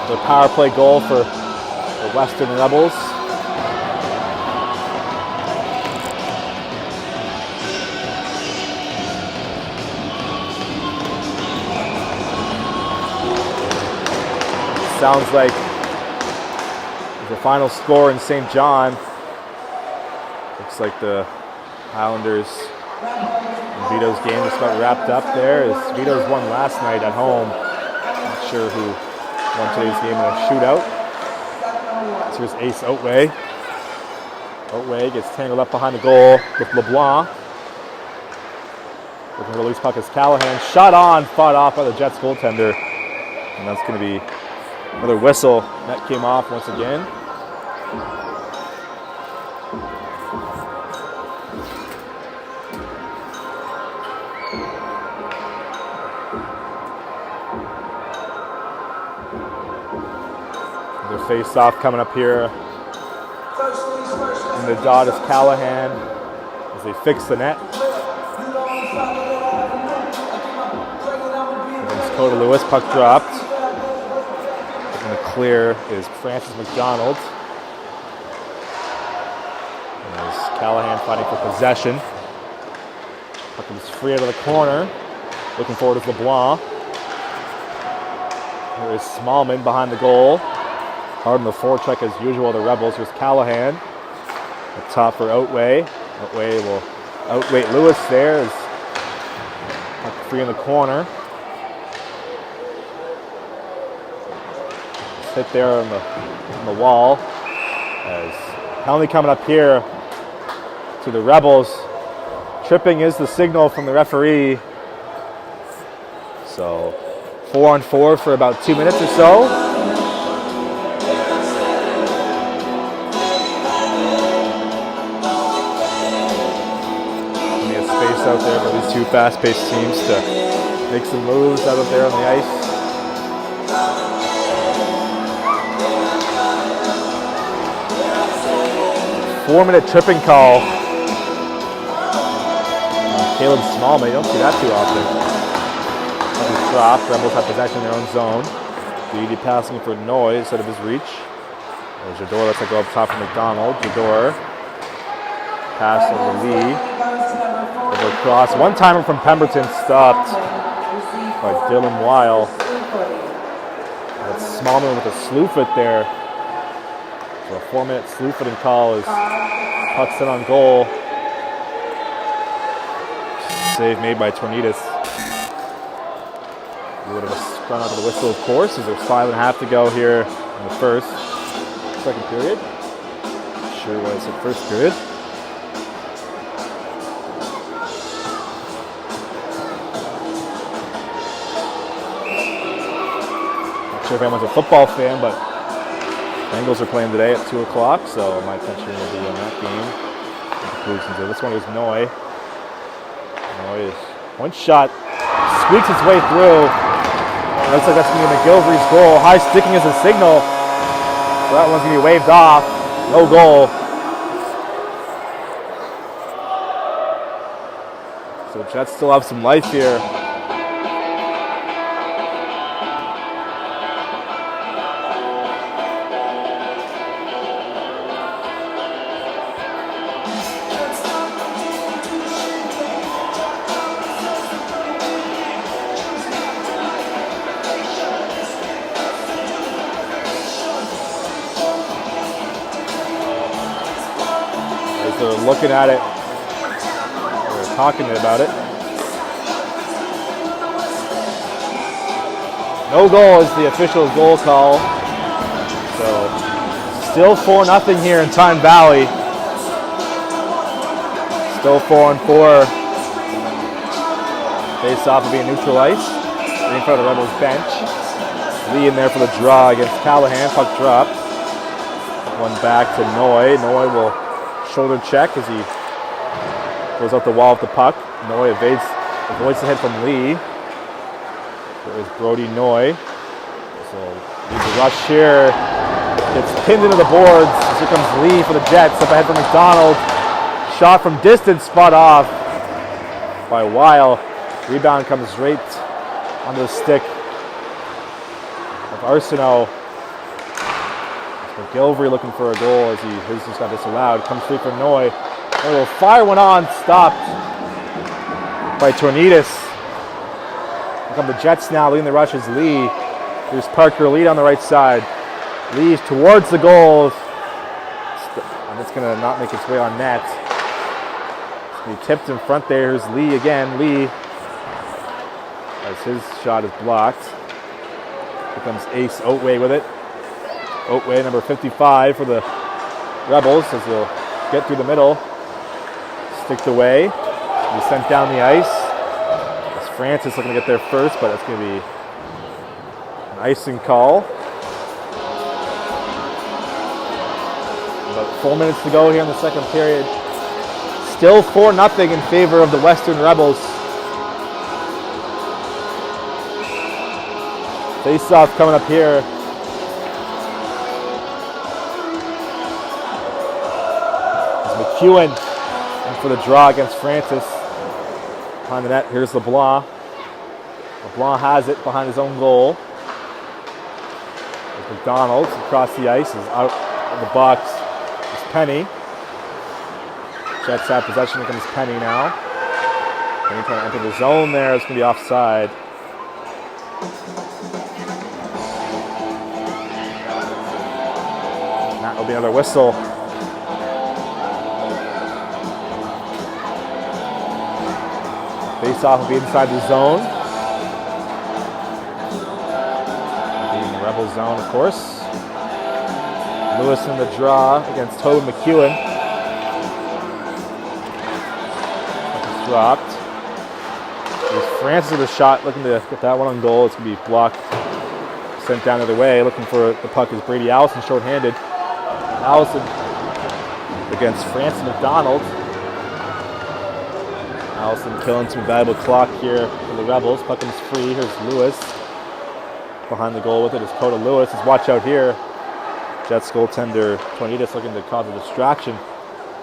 The power play goal for the Western Rebels. Sounds like the final score in St. John. Looks like the Highlanders and Vito's game just about wrapped up there. As Vito's won last night at home. Not sure who won today's game in a shootout. So here's Ace Oatway. Oatway gets tangled up behind the goal with LeBlanc. Looking for the loose puck is Callahan. Shot on, fought off by the Jets goaltender. And that's going to be another whistle. Net came off once again. Face-off coming up here. And the dot is Callahan as they fix the net. Against Coda Lewis, puck dropped. And the clear is Francis McDonald. And there's Callahan fighting for possession. Puck is free out of the corner. Looking forward is LeBlanc. Here is Smallman behind the goal. Hard on the forecheck as usual, the Rebels. Here's Callahan. Up top for Outway. Outway will outweight Lewis there. Is free in the corner. Hit there on the wall. As penalty coming up here to the Rebels. Tripping is the signal from the referee. So 4-on-4 for about 2 minutes or so. Out there for these two fast-paced teams to make some moves out of there on the ice. Four-minute tripping call. Caleb Smallman, you don't see that too often. Drop. Rebels have possession in their own zone. Beatty passing for Noy instead of his reach. There's Jador, lets it go up top for McDonald. Jador. Pass over Lee. Over across. One timer from Pemberton stopped by Dylan Weil. That's Smallman with a slew foot there. So a 4-minute slew footing call is puck's in on goal. Save made by Tornidas. A little bit of a run out of the whistle, of course, as there's 5.5 to go here in the second period. Sure was the first period. Not sure if anyone's a football fan, but Bengals are playing today at 2 o'clock, so my attention will be on that game. This one is Noy. Noy is one shot, squeaks its way through. Looks like that's going to be McGilvery's goal. High sticking is a signal. So that one's going to be waved off. No goal. So Jets still have some life here. They're looking at it. They're talking about it. No goal is the official goal call. So still 4-0 here in Tyne Valley. Still 4-on-4. Face off will be a neutral ice. Right in front of the Rebels bench. Lee in there for the draw against Callahan. Puck dropped. One back to Noy. Noy will shoulder check as he goes up the wall with the puck. Noy avoids the hit from Lee. There is Brody Noy. So needs a rush here. Gets pinned into the boards. Here comes Lee for the Jets. Up ahead for McDonald. Shot from distance, spot off by Weil. Rebound comes right onto the stick of Arsenault. McGilvery looking for a goal as his just got disallowed. Comes free for Noy. Noy will fire one on, stopped by Tornidas. Here come the Jets now, leading the rush is Lee. Here's Parker Lee on the right side. Lee towards the goal. And it's going to not make its way on net. He tipped in front there. Here's Lee again. Lee, as his shot is blocked. Here comes Ace Oatway with it. Oatway, number 55 for the Rebels, as they'll get through the middle. Sticked away. He's sent down the ice. As Francis looking to get there first, but that's going to be an icing call. About 4 minutes to go here in the second period. Still 4-0 in favor of the Western Rebels. Face-off coming up here. McEwen in for the draw against Francis. Behind the net, here's LeBlanc. LeBlanc has it behind his own goal. There's McDonald across the ice, is out of the box. It's Penny. Jets have possession, here comes Penny now. Penny trying to enter the zone there, it's going to be offside. That will be another whistle. Face-off will be inside the zone. In the Rebel zone, of course. Lewis in the draw against Tobin McEwen. It's dropped. There's Francis with a shot, looking to get that one on goal. It's going to be blocked, sent down the other way. Looking for the puck is Brady Allison, short-handed. Allison against Francis McDonald. Allison killing some valuable clock here for the Rebels. Puck comes free. Here's Lewis. Behind the goal with it is Coda Lewis. He's watch out here. Jets goaltender Tornidas looking to cause a distraction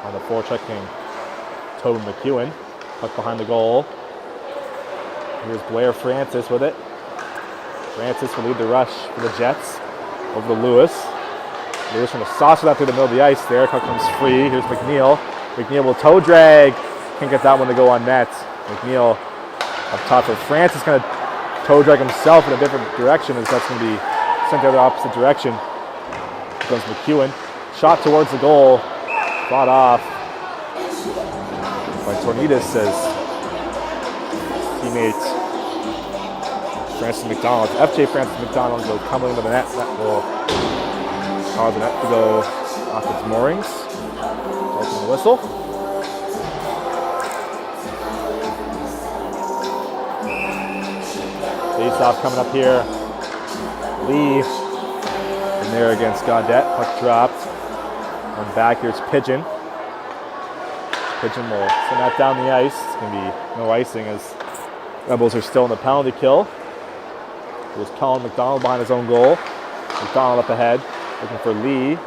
on the forechecking Tobin McEwen. Puck behind the goal. Here's Blair Francis with it. Francis will lead the rush for the Jets. Over to Lewis. Lewis trying to saucer that through the middle of the ice there. Puck comes free. Here's McNeil. McNeil will toe drag. Can't get that one to go on net. McNeil up top for Francis, going to toe drag himself in a different direction as that's going to be sent the other opposite direction. Here comes McEwen. Shot towards the goal. Fought off by Tornidas, says teammate Francis McDonald. FJ Francis McDonald goes tumbling to the net. That will cause the net to go off its moorings. Taking the whistle. Face-off coming up here. Lee in there against Gaudette. Puck dropped. And back here's Pigeon. Pigeon will send that down the ice. It's going to be no icing as Rebels are still in the penalty kill. There's Colin McDonald behind his own goal. McDonald up ahead, looking for Lee.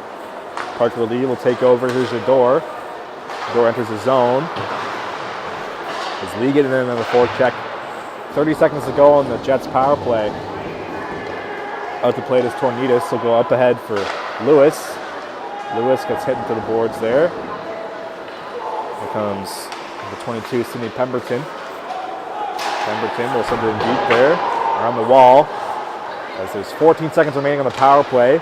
Parker Lee will take over. Here's Jador. Jador enters the zone. Is Lee getting in on the forecheck? 30 seconds to go on the Jets power play. Out to play is Tornidas. He'll go up ahead for Lewis. Lewis gets hit into the boards there. Here comes the 22, Sidney Pemberton. Pemberton will send it in deep there, around the wall. As there's 14 seconds remaining on the power play.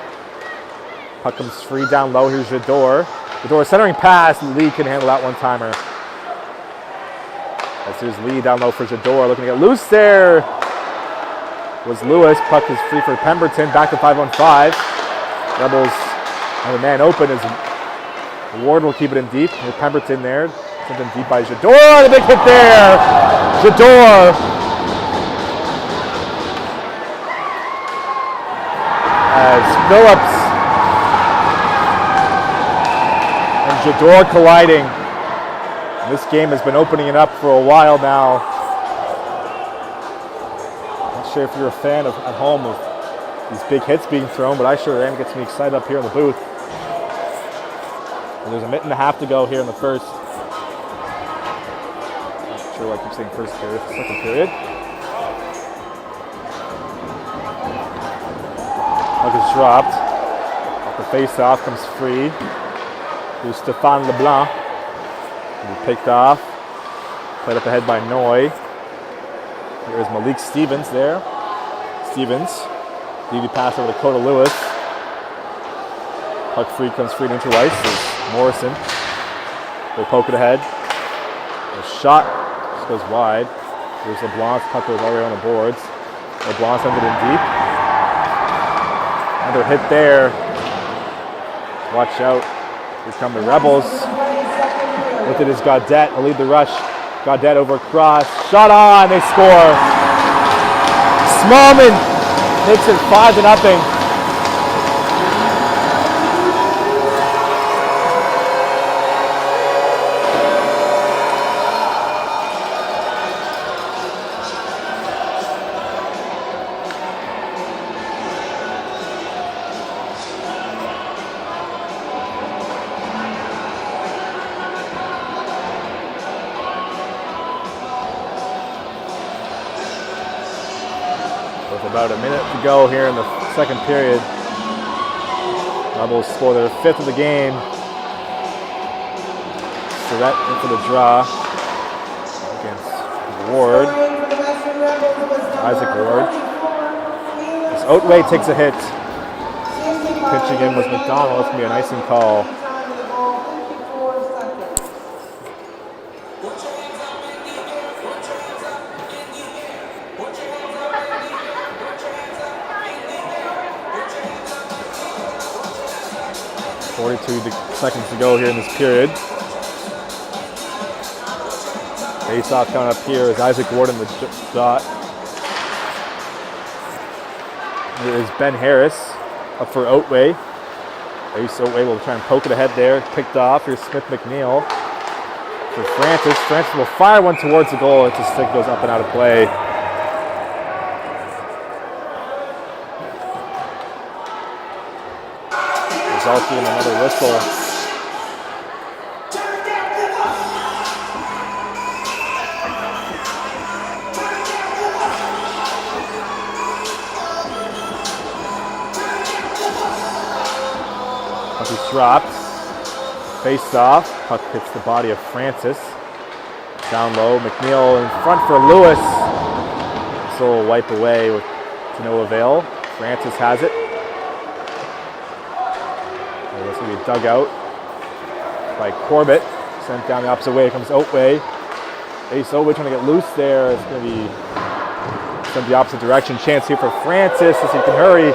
Puck comes free down low. Here's Jador. Jador centering pass. Lee can handle that one-timer. As there's Lee down low for Jador, looking to get loose there. Was Lewis. Puck is free for Pemberton. Back to 5-on-5. Rebels have a man open as Ward will keep it in deep. Here's Pemberton there. Sent in deep by Jador. The big hit there. Jador. As Phillips and Jador colliding. This game has been opening it up for a while now. Not sure if you're a fan of at home of these big hits being thrown, but I sure am. It gets me excited up here in the booth. And there's a minute and a half to go here in the first. Not sure why I keep saying first period, second period. Puck is dropped. Off the face-off comes free. Here's Stéphane Leblanc. Picked off. Played up ahead by Noy. Here's Malik Stevens there. Stevens. DD pass over to Coda Lewis. Puck free comes free to neutral ice. There's Morrison. They poke it ahead. The shot just goes wide. Here's LeBlanc. Puck goes already on the boards. LeBlanc sends it in deep. Another hit there. Watch out. Here come the Rebels. With it is Gaudette. Will lead the rush. Gaudette over cross. Shot on. They score. Smallman makes it 5-0. With about a minute to go here in the second period. Rebels score their 5th of the game. Surrett in for the draw against Ward. Isaac Ward. As Otway takes a hit. Pitching in was McDonald. It's going to be an icing call. Seconds to go here in this period. Face-off coming up here is Isaac Ward in the dot. Here is Ben Harris up for Otway. Ace Otway will try and poke it ahead there. Picked off. Here's Smith McNeil for Francis. Francis will fire one towards the goal. It's a stick, goes up and out of play. Resulting in another whistle. Puck is dropped. Faced off. Puck hits the body of Francis. Down low. McNeil in front for Lewis. This will wipe away to no avail. Francis has it. This will be dug out by Corbett. Sent down the opposite way. Here comes Otway. Ace Otway trying to get loose there. It's going to be sent the opposite direction. Chance here for Francis as he can hurry.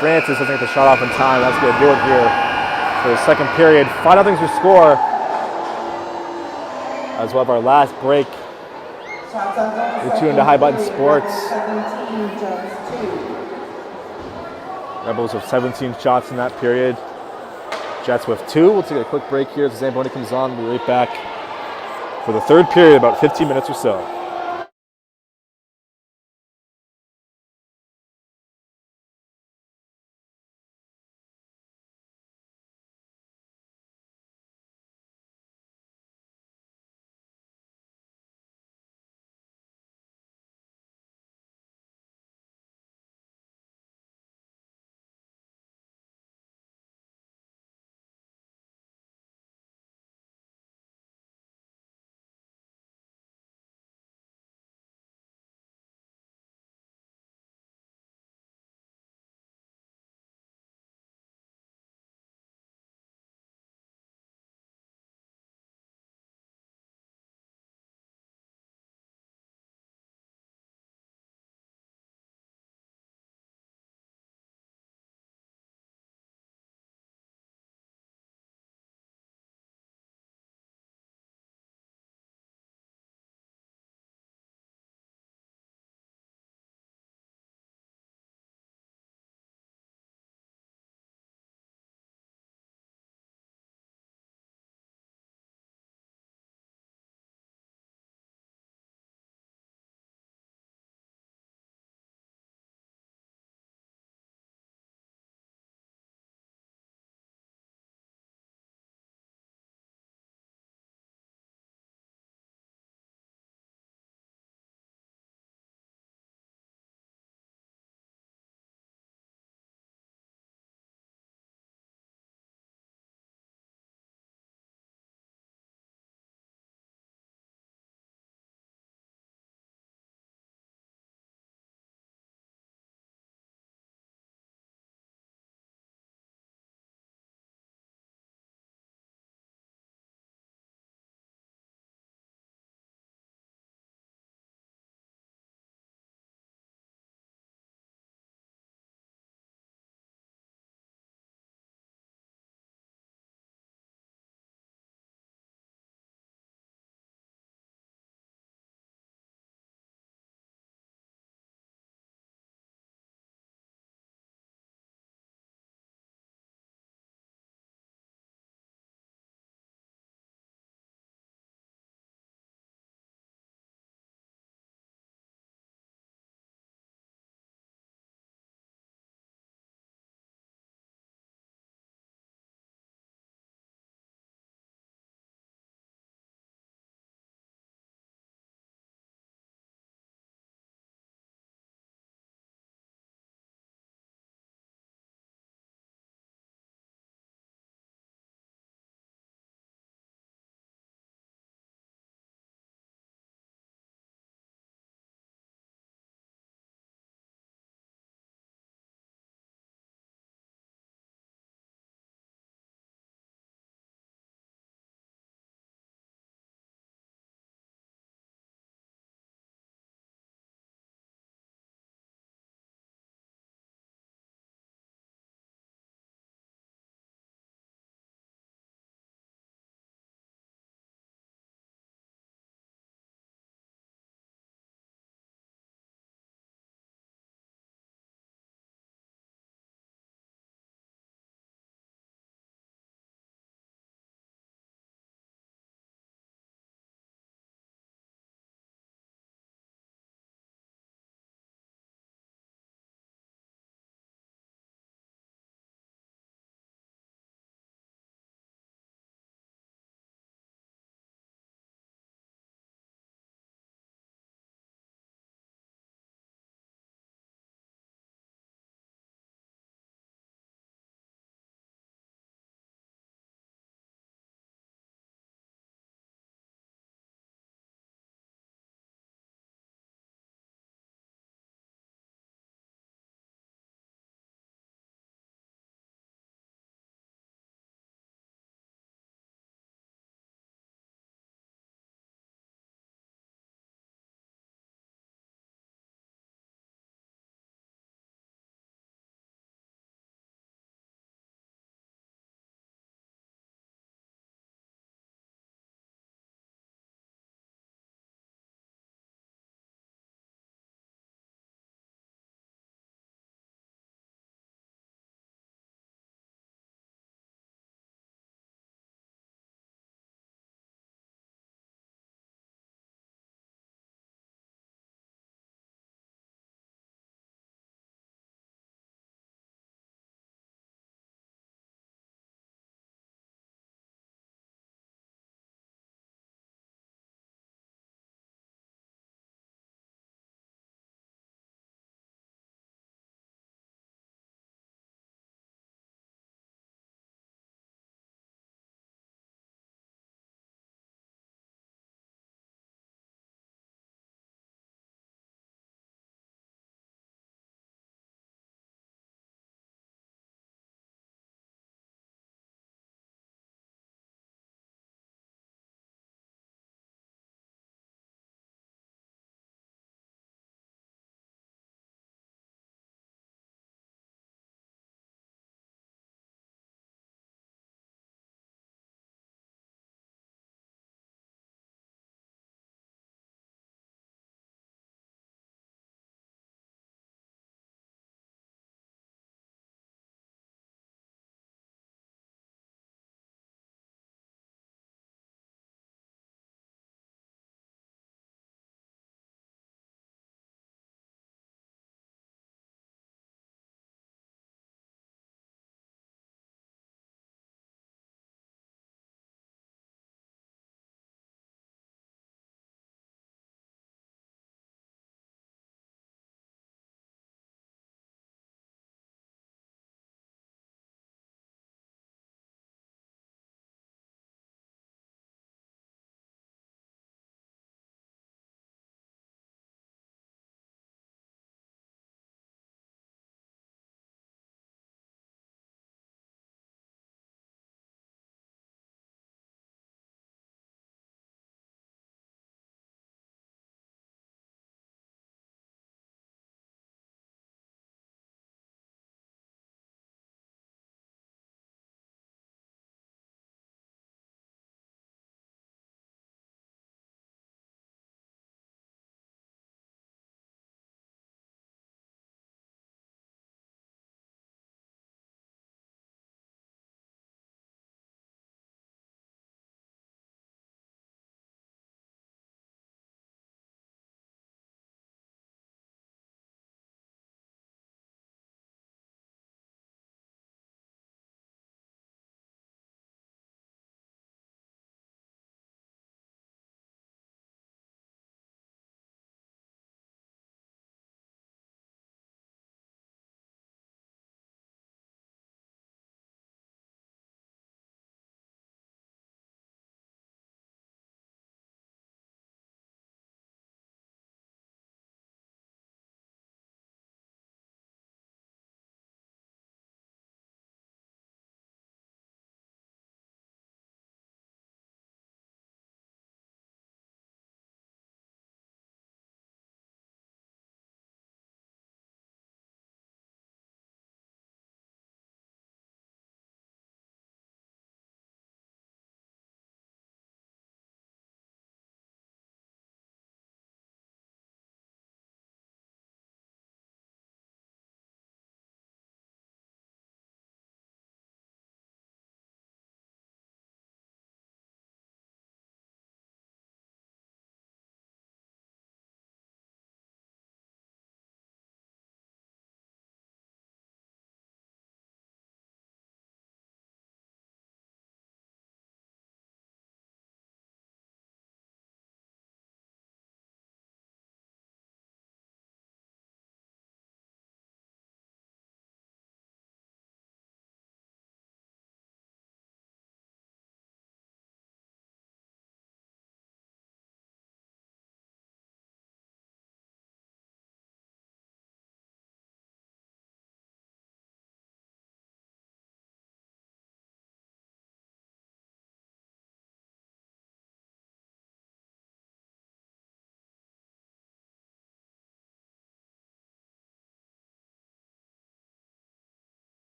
Francis doesn't get the shot off in time. That's going to do it here for the second period. 5-0's your score. As we'll have our last break. You're tuned to High Button Sports. Rebels with 17 shots in that period. Jets with 2. We'll take a quick break here as the Zamboni comes on. We'll be right back for the third period, about 15 minutes or so.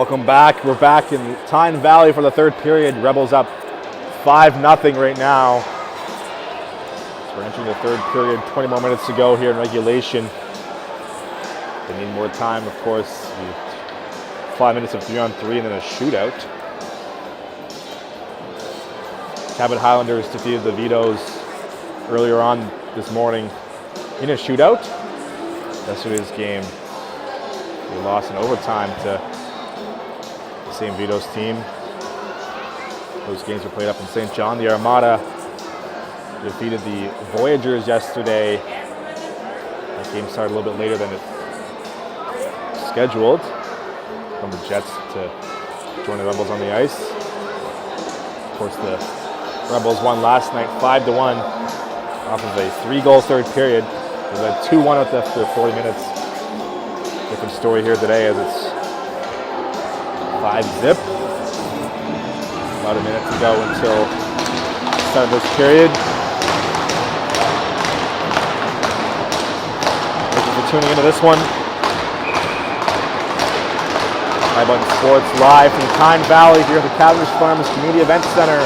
Welcome back. We're back in Tyne Valley for the third period. Rebels up 5-0 right now. So we're entering the third period. 20 more minutes to go here in regulation. They need more time, of course. 5 minutes of 3-on-3 and then a shootout. Cabot Highlanders defeated the Vitoes earlier on this morning in a shootout. Yesterday's game, they lost in overtime to the same Vitoes team. Those games were played up in St. John. The Armada defeated the Voyagers yesterday. That game started a little bit later than it scheduled. From the Jets to join the Rebels on the ice. Of course, the Rebels won last night 5-1 off of a 3-goal third period. They led 2-1 after 40 minutes. Different story here today as it's 5-zip. About a minute to go until the start of this period. Thank you for tuning into this one. High Button Sports live from Tyne Valley here at the Cavendish Farms Community Event Center.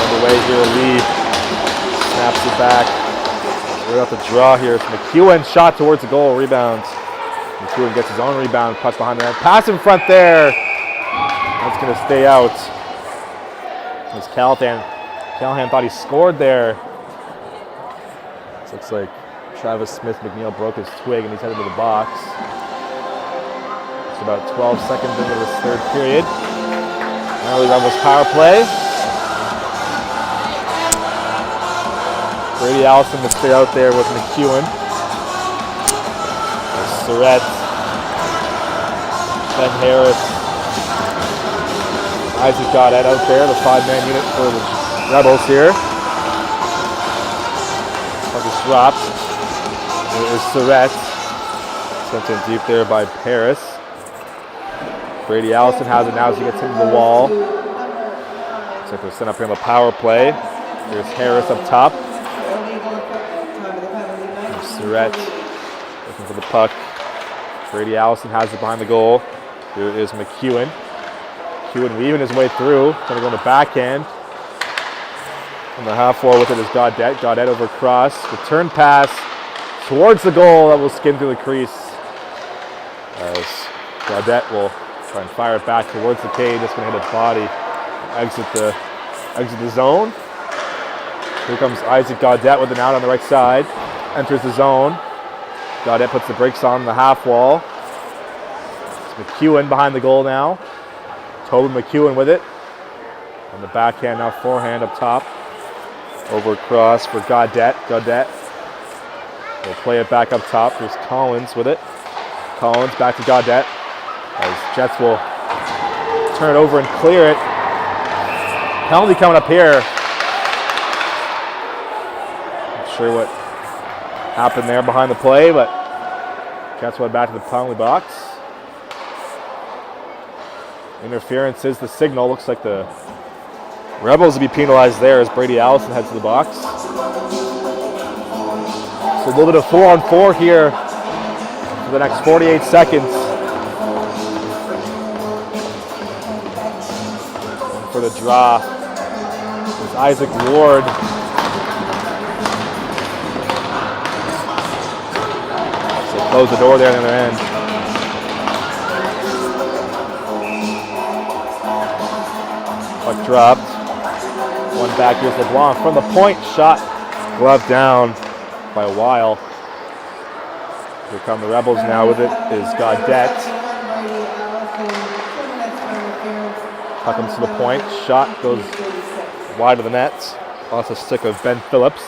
Underway here, Lee snaps it back. Right off the draw here. It's McEwen, shot towards the goal, rebounds. McEwen gets his own rebound, puts behind the net. Pass in front there. That's going to stay out. As Callahan thought he scored there. Looks like Travis Smith-McNeil broke his twig and he's headed to the box. It's about 12 seconds into this third period. Now the Rebels power play. Brady Allison will stay out there with McEwen. Surratt, Ben Harris, Isaac Goddard out there, the 5-man unit for the Rebels here. Dropped. It was Surratt. Sent in deep there by Paris. Brady Allison has it now as he gets into the wall. Looks like they're set up here on the power play. Here's Harris up top. There's Surratt looking for the puck. Brady Allison has it behind the goal. Here is McEwen. McEwen weaving his way through. Going to go on the backhand. On the half wall with it is Goddett. Goddett over cross. Return pass towards the goal that will skim through the crease. As Goddett will try and fire it back towards the cage. It's going to hit a body. Exit the zone. Here comes Isaac Goddett with an out on the right side. Enters the zone. Goddett puts the brakes on the half wall. It's McEwen behind the goal now. Tobin McEwen with it. On the backhand now, forehand up top. Over cross for Goddett. Goddett will play it back up top. Here's Collins with it. Collins back to Goddett. As Jets will turn it over and clear it. Penalty coming up here. Not sure what happened there behind the play, but Jets went back to the penalty box. Interference is the signal. Looks like the Rebels will be penalized there as Brady Allison heads to the box. So a little bit of 4-on-4 here for the next 48 seconds. And for the draw is Isaac Ward. So close the door there on the other end. Puck dropped. One back, here's LeBlanc from the point, shot, glove down by a while. Here come the Rebels now with it, is Goddett. Puck comes to the point, shot goes wide of the net, off the stick of Ben Phillips.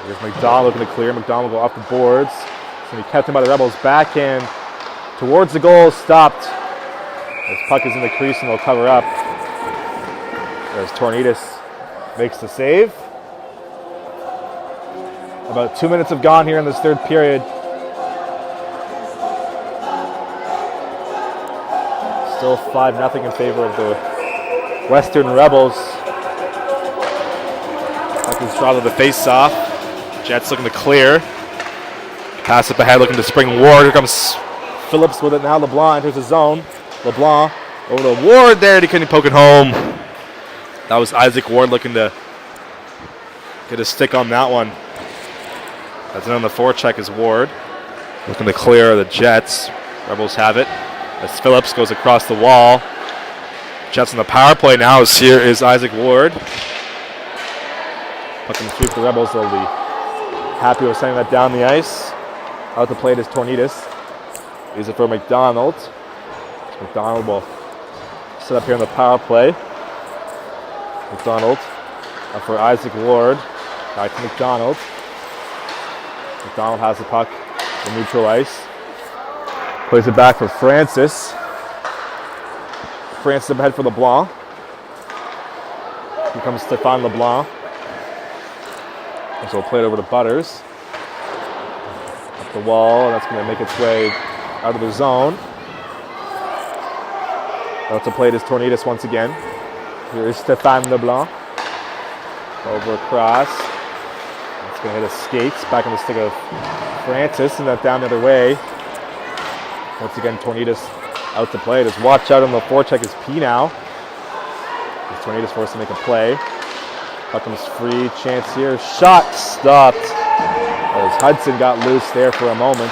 Here's McDonald looking to clear, McDonald will go off the boards. It's going to be kept in by the Rebels, backhand towards the goal, stopped. This puck is in the crease and they'll cover up. As Tornidis makes the save. About 2 minutes have gone here in this third period. Still 5-0 in favor of the Western Rebels. Moves draw to the face-off. Jets looking to clear. Pass up ahead, looking to spring Ward. Here comes Phillips with it now. LeBlanc enters the zone. LeBlanc over to Ward there. He couldn't poke it home. That was Isaac Ward looking to get a stick on that one. That's it on the forecheck is Ward. Looking to clear the Jets. Rebels have it. As Phillips goes across the wall. Jets on the power play now. Here is Isaac Ward. Pucking through for the Rebels. They'll be happy with sending that down the ice. Out the plate is Tornidas. Use it for McDonald. McDonald will set up here on the power play. McDonald up for Isaac Ward. Back to McDonald. McDonald has the puck in neutral ice. Plays it back for Francis. Francis up ahead for LeBlanc. Here comes Stéphane LeBlanc. And so we'll play it over to Butters. Up the wall, and that's going to make its way out of the zone. Out to play it is Tornidas once again. Here is Stéphane LeBlanc. Over across. It's going to hit his skates. Back on the stick of Francis, and that down the other way. Once again, Tornidas out to play. Just watch out on the forecheck is P now. As Tornidas forced to make a play. Puck comes free. Chance here. Shot stopped. As Hudson got loose there for a moment.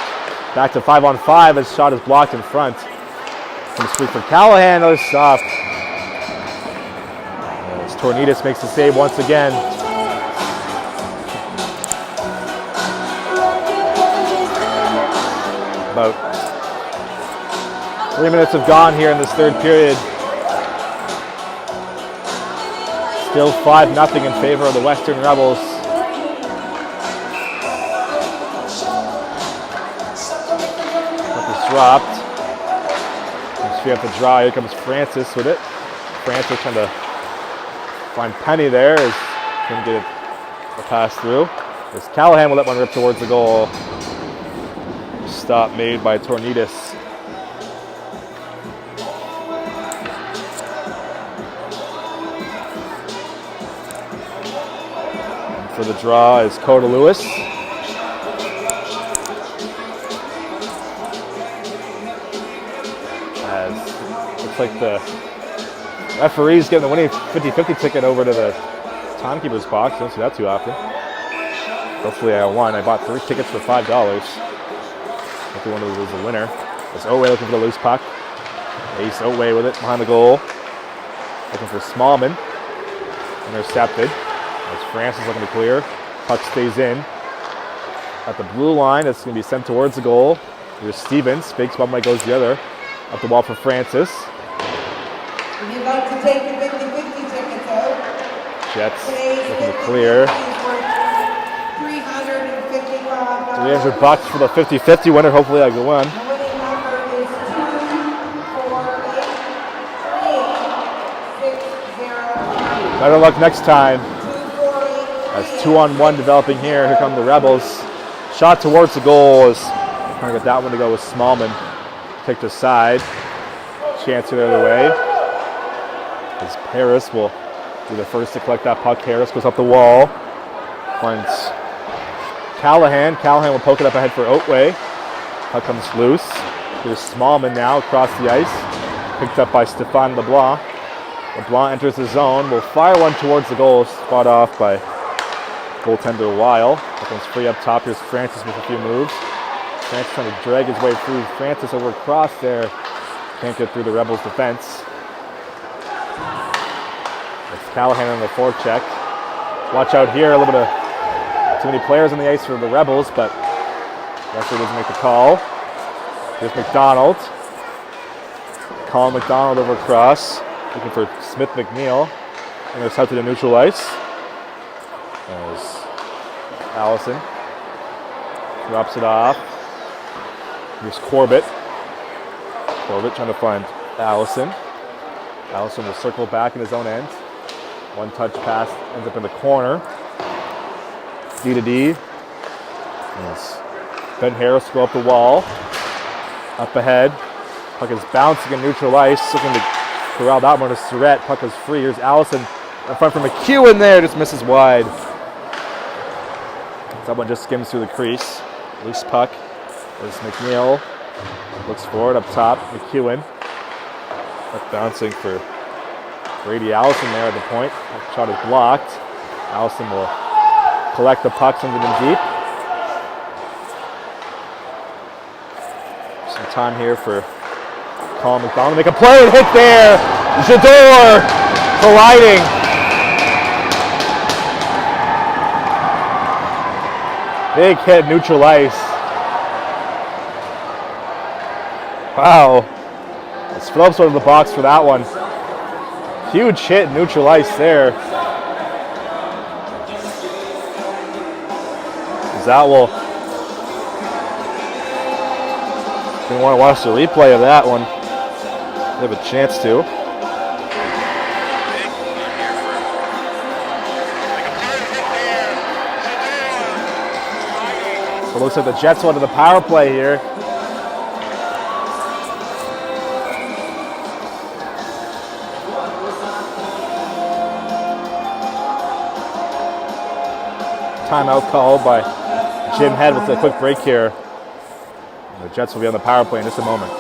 Back to 5-on-5 as shot is blocked in front. Comes free for Callahan. Another stop. As Tornidas makes the save once again. About 3 minutes have gone here in this third period. Still 5-0 in favor of the Western Rebels. Puck is dropped. Comes free up the draw. Here comes Francis with it. Francis trying to find Penny there. Couldn't get it a pass through. As Callahan will let one rip towards the goal. Stop made by Tornidas. For the draw is Coda Lewis. As looks like the referee's getting the winning 50-50 ticket over to the timekeeper's box. Don't see that too often. Hopefully I won. I bought 3 tickets for $5. Hopefully one of those is a winner. It's Otway looking for the loose puck. Ace Otway with it behind the goal. Looking for Smallman. Intercepted. As Francis looking to clear. Puck stays in. At the blue line, it's going to be sent towards the goal. Here's Stevens. Big spot might goes the other. Up the wall for Francis. If you'd like to take the 50-50 tickets out, Jets looking to clear. $300 for the 50-50 winner. Hopefully I can win. The winning number is 248-360. Better luck next time. As 2-on-1 developing here. Here come the Rebels. Shot towards the goal. Is trying to get that one to go with Smallman. Kicked aside. Chance the other way. As Harris will be the first to collect that puck. Harris goes up the wall. Finds Callahan. Callahan will poke it up ahead for Otway. Puck comes loose. Here's Smallman now across the ice. Picked up by Stéphane LeBlanc. LeBlanc enters the zone. Will fire one towards the goal. Spot off by goaltender Weil. That comes free up top. Here's Francis with a few moves. Francis trying to drag his way through. Francis over across there. Can't get through the Rebels' defense. It's Callahan on the forecheck. Watch out here. A little bit of too many players on the ice for the Rebels, but referee doesn't make the call. Here's McDonald. Colin McDonald over across. Looking for Smith McNeil. And it's out to the neutral ice. As Allison drops it off. Here's Corbett. Corbett trying to find Allison. Allison will circle back in his own end. One touch pass ends up in the corner. D to D. As Ben Harris go up the wall. Up ahead. Puck is bouncing in neutral ice. Looking to corral that one to Surratt. Puck is free. Here's Allison in front from McEwen there. Just misses wide. Someone just skims through the crease. Loose puck. There's McNeil. Looks forward up top. McEwen. Puck bouncing for Brady Allison there at the point. That shot is blocked. Allison will collect the puck, sends it in deep. Some time here for Colin McDonald. Make a play and hit there. Jador colliding. Big hit, neutral ice. Wow. As Phillips went to the box for that one. Huge hit, neutral ice there. That will. If you want to watch the replay of that one, you have a chance to. So it looks like the Jets went to the power play here. Timeout called by Jim Head with a quick break here. The Jets will be on the power play in just a moment.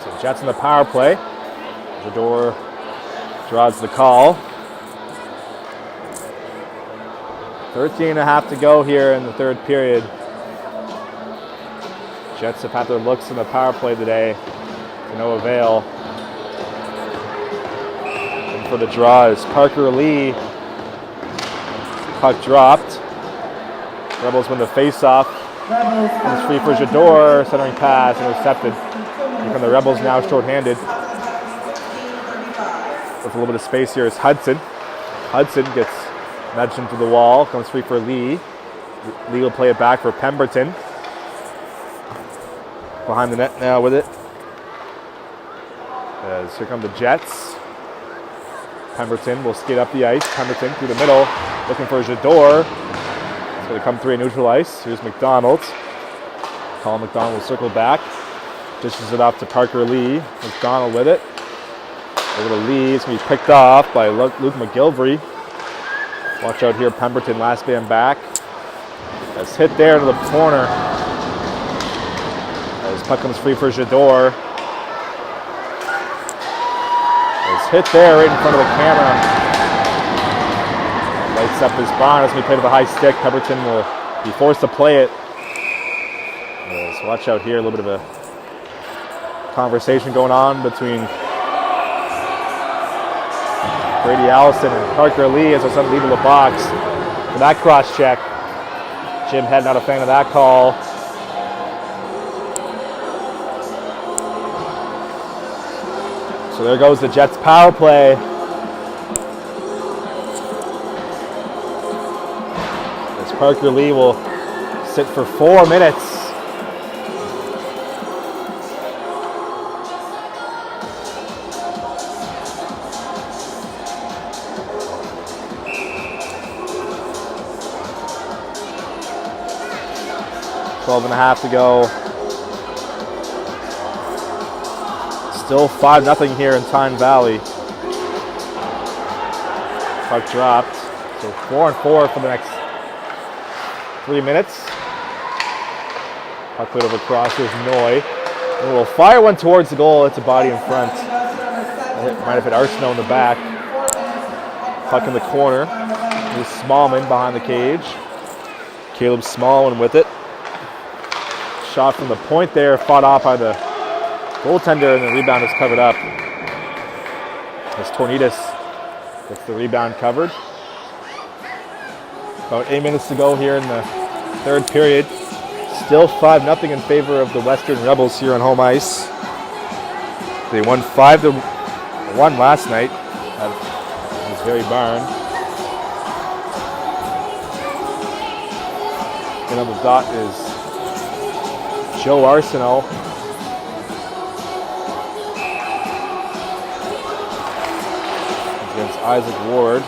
So Jets in the power play. Jador draws the call. 13.5 to go here in the third period. Jets have had their looks in the power play today to no avail. And for the draw is Parker Lee. Puck dropped. Rebels win the face-off. Comes free for Jador. Centering pass intercepted. Here come the Rebels now shorthanded. With a little bit of space here is Hudson. Hudson gets nudged into the wall. Comes free for Lee. Lee will play it back for Pemberton. Behind the net now with it. As here come the Jets. Pemberton will skate up the ice. Pemberton through the middle. Looking for Jador. It's going to come through a neutral ice. Here's McDonald. Colin McDonald will circle back. Dishes it off to Parker Lee. McDonald with it. Over to Lee. It's going to be picked off by Luke McGilvery. Watch out here, Pemberton, last man back. As hit there to the corner. As puck comes free for Jador. As hit there right in front of the camera. Lights up his barn. It's going to be played with a high stick. Pemberton will be forced to play it. As watch out here, a little bit of a conversation going on between Brady Allison and Parker Lee as they're sent to leave the box for that cross check. Jim Head not a fan of that call. So there goes the Jets power play. As Parker Lee will sit for 4 minutes. Twelve and a half to go. Still 5-0 here in Tyne Valley. Puck dropped. So 4-4 for the next 3 minutes. Puck put over across. There's Noy. And we'll fire one towards the goal. It's a body in front. It might have hit Arsenault in the back. Puck in the corner. There's Smallman behind the cage. Caleb Smallman with it. Shot from the point there, fought off by the goaltender, and the rebound is covered up. As Tornidas gets the rebound covered. About 8 minutes to go here in the third period. Still 5-0 in favor of the Western Rebels here on home ice. They won 5-1 last night at this very barn. And on the dot is Joe Arsenault. Against Isaac Ward.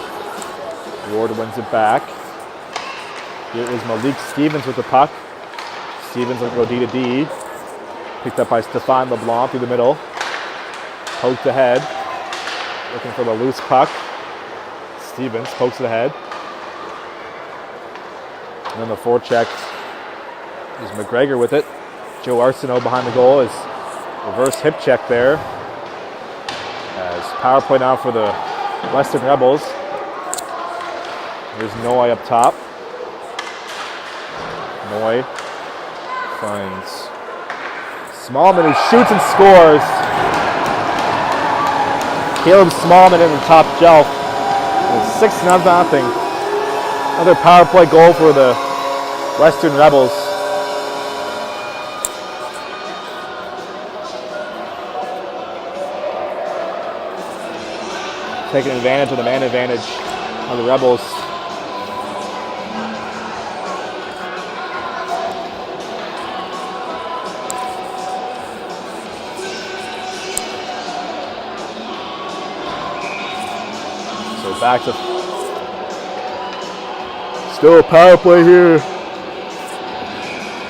Ward wins it back. Here is Malik Stevens with the puck. Stevens will go D to D. Picked up by Stéphane LeBlanc through the middle. Poked ahead. Looking for the loose puck. Stevens pokes it ahead. And then the forecheck is McGregor with it. Joe Arsenault behind the goal is reverse hip check there. As power play now for the Western Rebels. There's Noy up top. Noy finds Smallman, who shoots and scores. Caleb Smallman in the top shelf. 6-0. Another power play goal for the Western Rebels. Taking advantage of the man advantage of the Rebels. So back to still a power play here.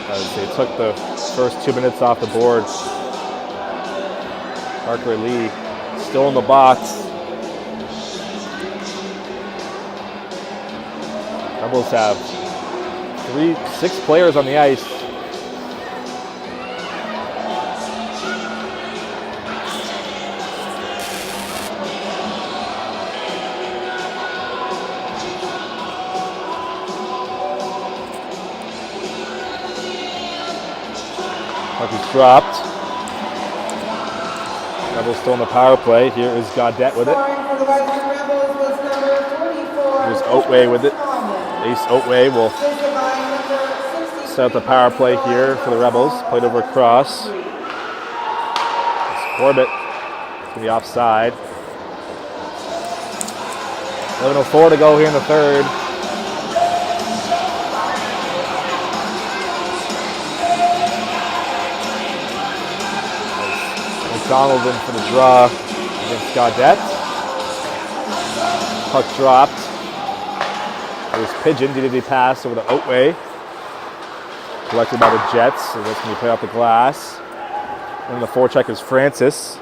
As they took the first 2 minutes off the board. Parker Lee still in the box. Rebels have 6 players on the ice. Puck is dropped. Rebels still in the power play. Here is Gaudette with it. Here's Oatway with it. Ace Oatway will set up the power play here for the Rebels. Played over across. It's Corbett. It's going to be offside. 11:04 to go here in the third. McDonald in for the draw against Gaudette. Puck dropped. There's Pigeon, DDD pass over to Oatway. Collected by the Jets, so that's going to be played off the glass. And the forecheck is Francis.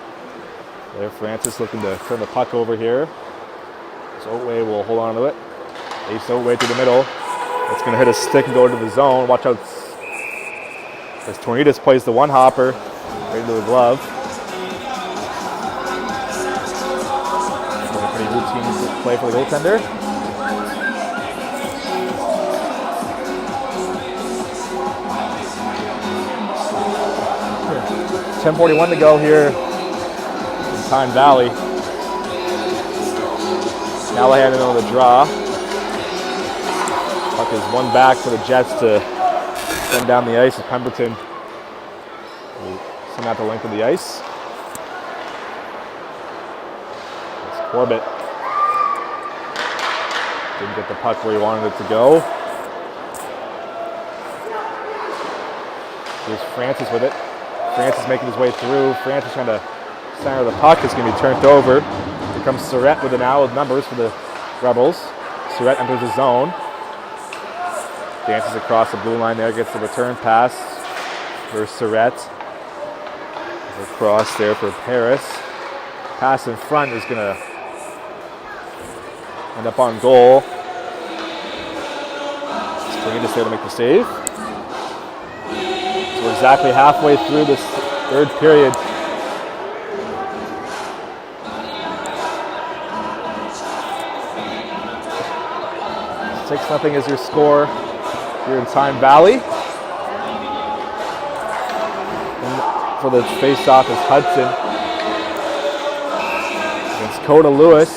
There, Francis looking to turn the puck over here. So Oatway will hold on to it. Ace Oatway through the middle. It's going to hit a stick and go into the zone. Watch out as Tornitas plays the one hopper right into the glove. A pretty routine play for the goaltender. 10:41 to go here in Tyne Valley. Callahan in on the draw. Puck is one back for the Jets to send down the ice. Pemberton will send out the length of the ice. It's Corbett. Didn't get the puck where he wanted it to go. Here's Francis with it. Francis making his way through. Francis trying to center the puck. It's going to be turned over. Here comes Surrett with an hour of numbers for the Rebels. Surrett enters the zone. Dances across the blue line there. Gets the return pass for Surrett. Across there for Paris. Pass in front is going to end up on goal. Tornitas there to make the save. So we're exactly halfway through this third period. Six 0 is your score here in Tyne Valley. And for the face-off is Hudson against Coda Lewis.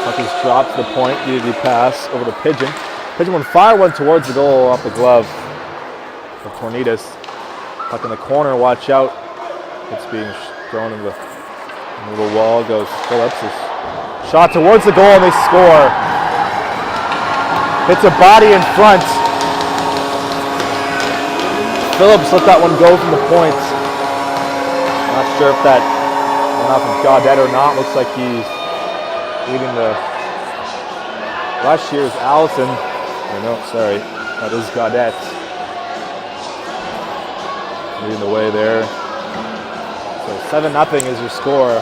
Puck is dropped to the point. DD pass over to Pigeon. Pigeon will fire one towards the goal off the glove. for Tornitas. Puck in the corner, watch out. It's being thrown into the little wall. Goes Phillips. Shot towards the goal and they score. Hits a body in front. Phillips let that one go from the point. Not sure if that went off of Gaudette or not. Looks like he's leading the rush here is Allison. Oh, no, sorry. That is Gaudette. Leading the way there. So 7-0 is your score.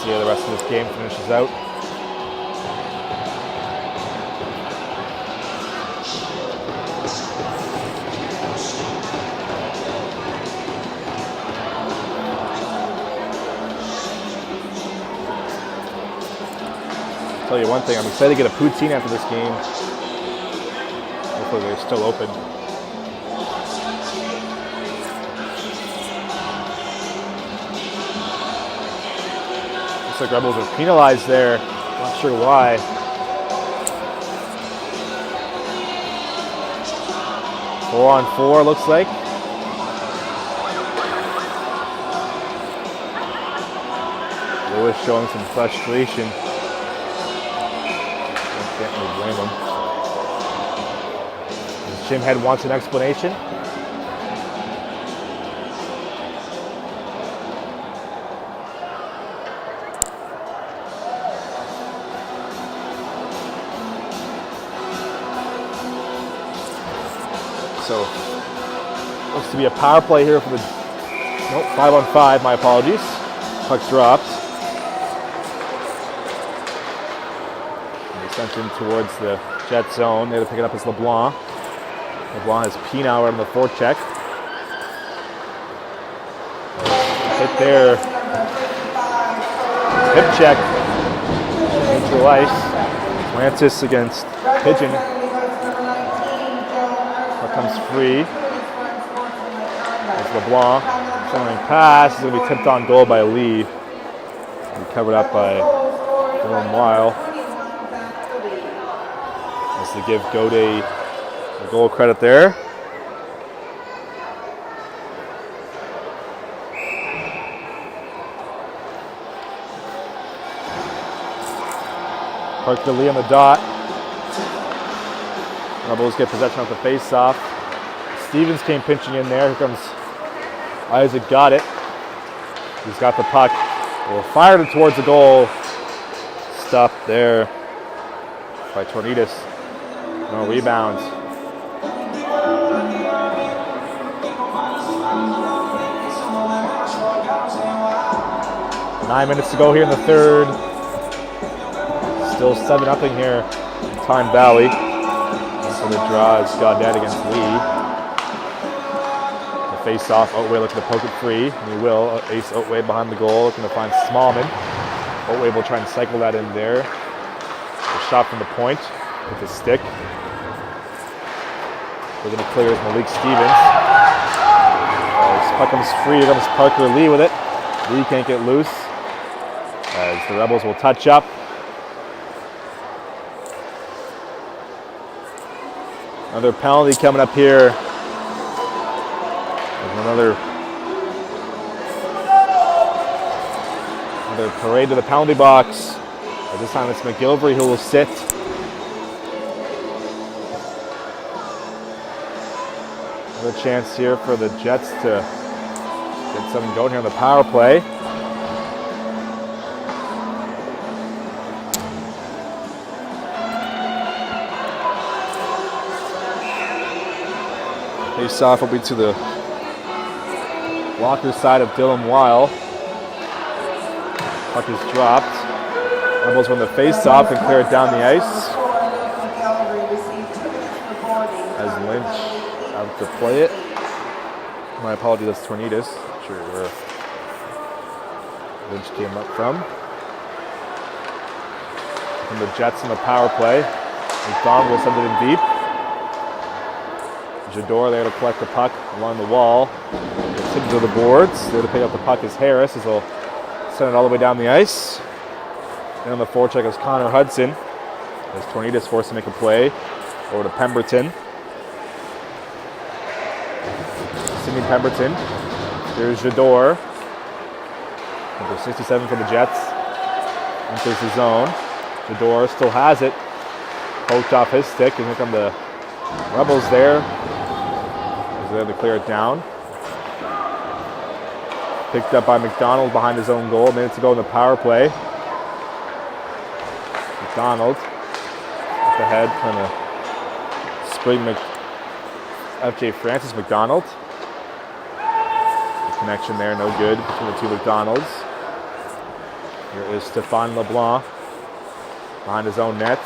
See how the rest of this game finishes out. I'll tell you one thing, I'm excited to get a poutine after this game. Hopefully they're still open. Looks like Rebels are penalized there. Not sure why. Four on four looks like. Lewis showing some frustration. Can't really blame him. Jim Head wants an explanation. So, looks to be a power play here for the, nope, 5-on-5, my apologies. Puck dropped. Sent in towards the Jet zone. They had to pick it up as LeBlanc. LeBlanc has Pinauer on the forecheck. Hit there. Hip check. Neutral ice. Lantis against Pigeon. Puck comes free. It's LeBlanc. Sending pass. Is going to be tipped on goal by Lee. And covered up by Dylan Weil. To give Gaudet a goal credit there. Parker Lee on the dot. Rebels get possession off the face-off. Stevens came pinching in there. Here comes Isaac, got it. He's got the puck. Will fire it towards the goal. Stopped there by Tornitas. No rebounds. 9 minutes to go here in the third. Still 7-0 here in Tyne Valley. So the draw is Gaudette against Lee. The face-off, Otway looking to poke it free. And he will. Ace Otway behind the goal, looking to find Smallman. Otway will try and cycle that in there. A shot from the point with his stick. We're going to clear is Malik Stevens. As puck comes free, here comes Parker Lee with it. Lee can't get loose. As the Rebels will touch up. Another penalty coming up here. Another parade to the penalty box. This time it's McGilvery who will sit. Another chance here for the Jets to get something going here on the power play. Face-off will be to the blocker side of Dylan Weil. Puck is dropped. Rebels win the face-off and clear it down the ice. As Lynch out to play it. My apologies, that's Tornitas. Not sure where Lynch came up from. From the Jets in the power play. McDonald will send it in deep. Jador there to collect the puck along the wall. Gets hit to the boards. There to pick up the puck is Harris, as he'll Send it all the way down the ice. And on the forecheck is Connor Hudson. As Tornitas forced to make a play. Over to Pemberton. Sidney Pemberton. Here's Jador. Number 67 for the Jets. Enters the zone. Jador still has it. Poked off his stick. And here come the Rebels there. As they're to clear it down. Picked up by McDonald behind his own goal. Minutes to go in the power play. McDonald up ahead, trying to spring FJ Francis McDonald. The connection there, no good between the two McDonalds. Here is Stephane LeBlanc behind his own net.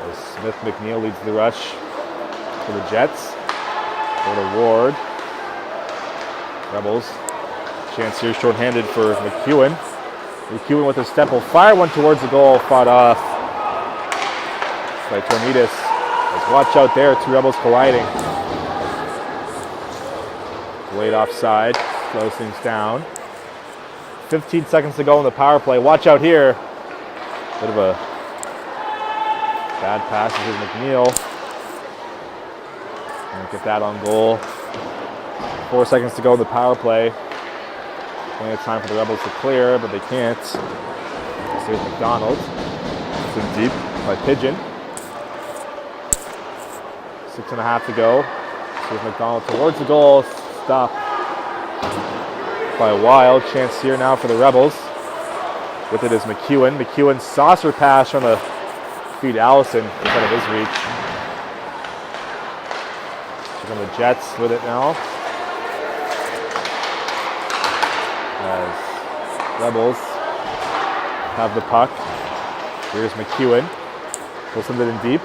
As Smith McNeil leads the rush for the Jets. Go to Ward. Rebels. Chance here shorthanded for McEwen. McEwen with a step will fire one towards the goal, fought off by Tornitas. Let's watch out there, two Rebels colliding. Late offside, slows things down. 15 seconds to go in the power play. Watch out here. Bit of a bad pass to McNeil. And get that on goal. 4 seconds to go in the power play. Plenty of time for the Rebels to clear, but they can't. Here's McDonald. It's in deep by Pigeon. 6.5 to go. Here's McDonald towards the goal. Stopped by a wild. Chance here now for the Rebels. With it is McEwen. McEwen saucer pass trying to feed Allison in front of his reach. Here come the Jets with it now. As Rebels have the puck. Here's McEwen. Will send it in deep.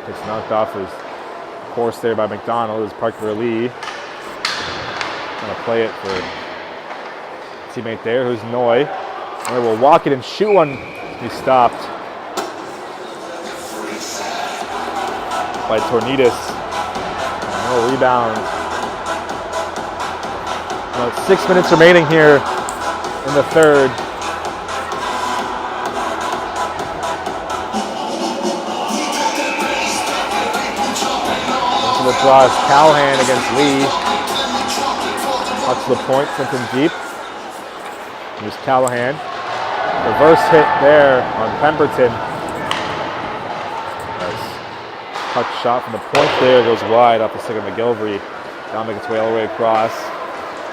It's knocked off his course there by McDonald. As Parker Lee trying to play it for teammate there, who's Noy. Noy will walk it and shoot one. He's stopped by Tornitas. No rebound. About 6 minutes remaining here in the third. Into the draw is Callahan against Lee. Up to the point, sent in deep. Here's Callahan. Reverse hit there on Pemberton. Nice puck shot from the point there, goes wide off the stick of McGilvery. Now make its way all the way across.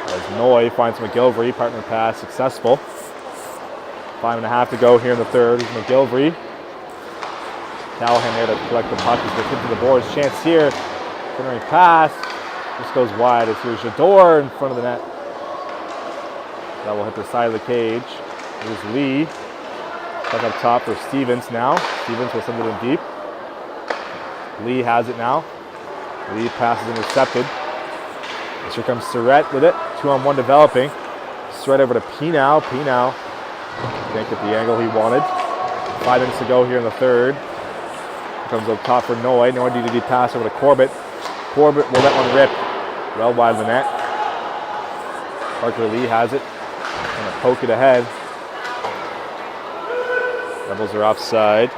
As Noy finds McGilvery, partner pass successful. 5.5 to go here in the third. Here's McGilvery. Callahan there to collect the puck as they get to the boards. Chance here. Centering pass. Just goes wide as here's Jador in front of the net. That will hit the side of the cage. Here's Lee. Back up top for Stevens now. Stevens will send it in deep. Lee has it now. Lee pass is intercepted. And here comes Surratt with it. 2-on-1 developing. Surratt over to Pinow. Pinow can't get the angle he wanted. 5 minutes to go here in the third. Comes up top for Noy. Noy needed to pass over to Corbett. Corbett will let one rip. Well wide of the net. Parker Lee has it. Gonna poke it ahead. Rebels are offside.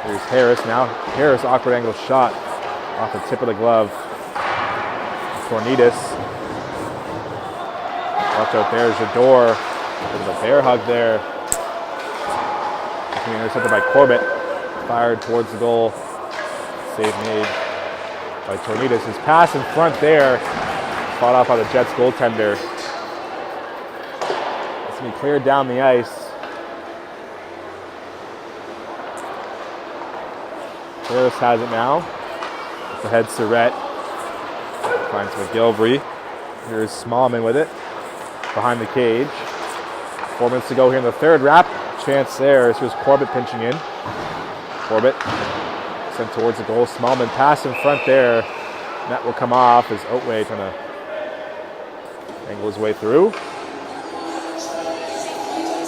Here's Harris now. Harris, awkward angle shot off the tip of the glove. Tornitas. Watch out there, Jador. Bit of a bear hug there. Being intercepted by Corbett. Fired towards the goal. Save made by Tornitas. His pass in front there. Fought off by the Jets goaltender. It's going to be cleared down the ice. Harris has it now. Up ahead, Surratt. Finds McGilvery. Here's Smallman with it. Behind the cage. 4 minutes to go here in the third. Wrap. Chance there. Here's Corbett pinching in. Corbett sent towards the goal. Smallman pass in front there. Net will come off as Oatway trying to angle his way through.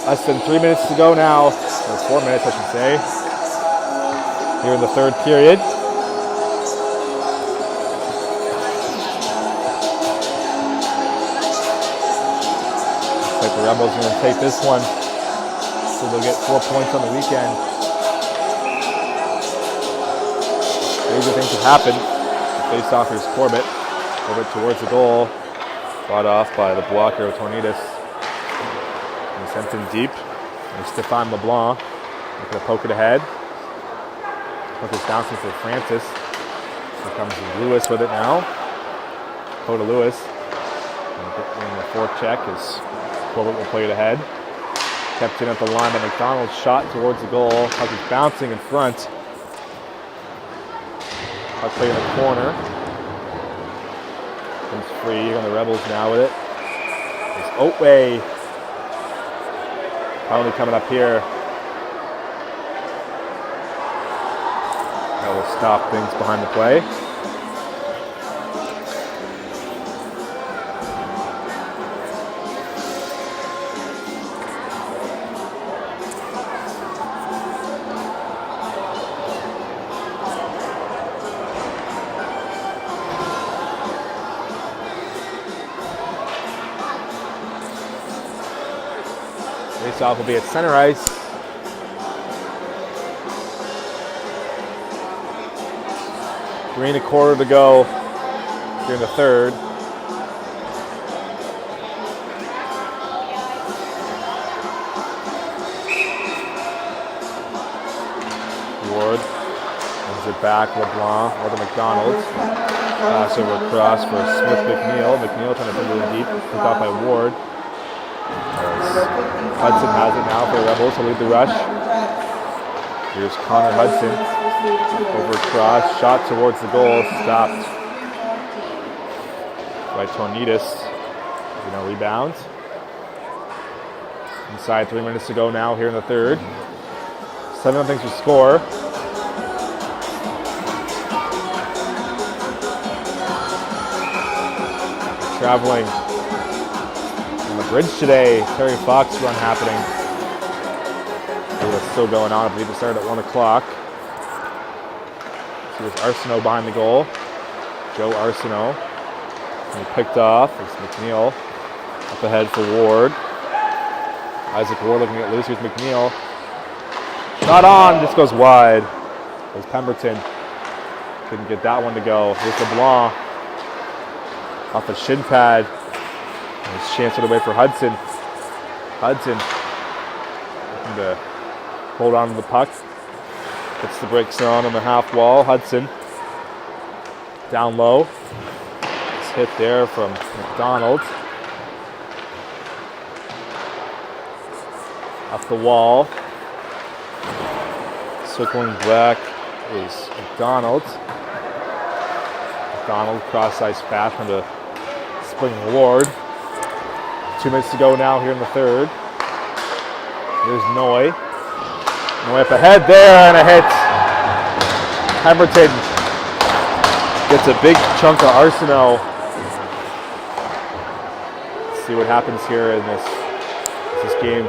Less than 3 minutes to go now. Or 4 minutes, I should say. Here in the third period. The Rebels are going to take this one, so they'll get 4 points on the weekend. Crazy things have happened. The face-off, here's Corbett. Corbett towards the goal. Fought off by the blocker of Tornidas. And sent in deep. And Stefan LeBlanc looking to poke it ahead. Puck is bouncing for Francis. Here comes Lewis with it now. Coda Lewis. And the fourth check is Corbett will play it ahead. Kept in at the line by McDonald's shot towards the goal. Puck is bouncing in front. Puck play in the corner. Comes free on the Rebels now with it. It's Otway. Finally coming up here. That will stop things behind the play. Face-off will be at center ice. Three and a quarter to go here in the third. Ward brings it back. LeBlanc or the McDonald's. Pass over across for Smith McNeil. McNeil trying to put it in deep. Picked off by Ward. Hudson has it now for the Rebels to lead the rush. Here's Connor Hudson. Over cross, shot towards the goal, stopped by Tornidas. Rebound. Inside 3 minutes to go now here in the third. 7-0 to score. Traveling on the bridge today. Terry Fox run happening. It's still going on. I believe it started at 1 o'clock. See there's Arsenault behind the goal. Joe Arsenault. And he picked off. It's McNeil. Up ahead for Ward. Isaac Ward looking at loose. Here's McNeil. Shot on. Just goes wide. There's Pemberton. Couldn't get that one to go. Here's LeBlanc. Off the shin pad. Nice chance it away for Hudson. Hudson looking to hold on to the puck. Puts the brakes on the half wall. Hudson down low. It's hit there from McDonald. Up the wall. Circling back is McDonald. McDonald cross ice pass from the Spring Ward. 2 minutes to go now here in the third. Here's Noy. Noy up ahead there and a hit. Pemberton gets a big chunk of Arsenault. Let's see what happens here in this game.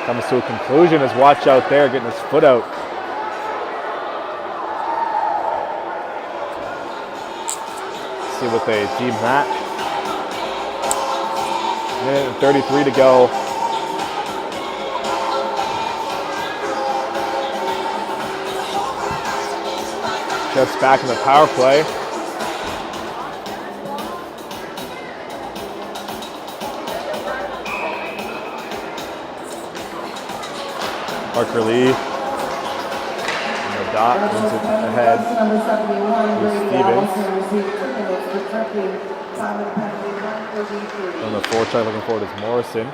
Comes to a conclusion as Watch out there getting his foot out. Let's see what they deem that. Minute and 33 to go. Jets back in the power play. Parker Lee. And the dot wins it ahead. Here's Stevens. On the forecheck looking forward is Morrison.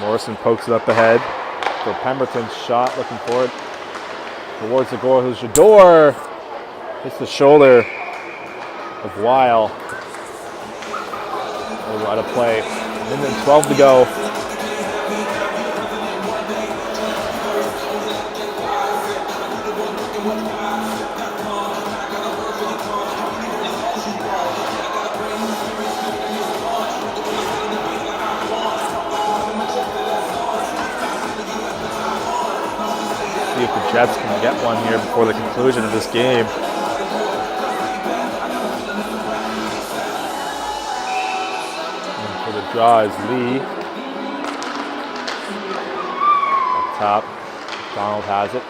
Morrison pokes it up ahead for Pemberton's shot, looking for it towards the goal. Who's Jador? Hits the shoulder of Weil. Out of play. Minute and 12 to go. See if the Jets can get one here before the conclusion of this game. For the draw is Lee. Up top, Donald has it.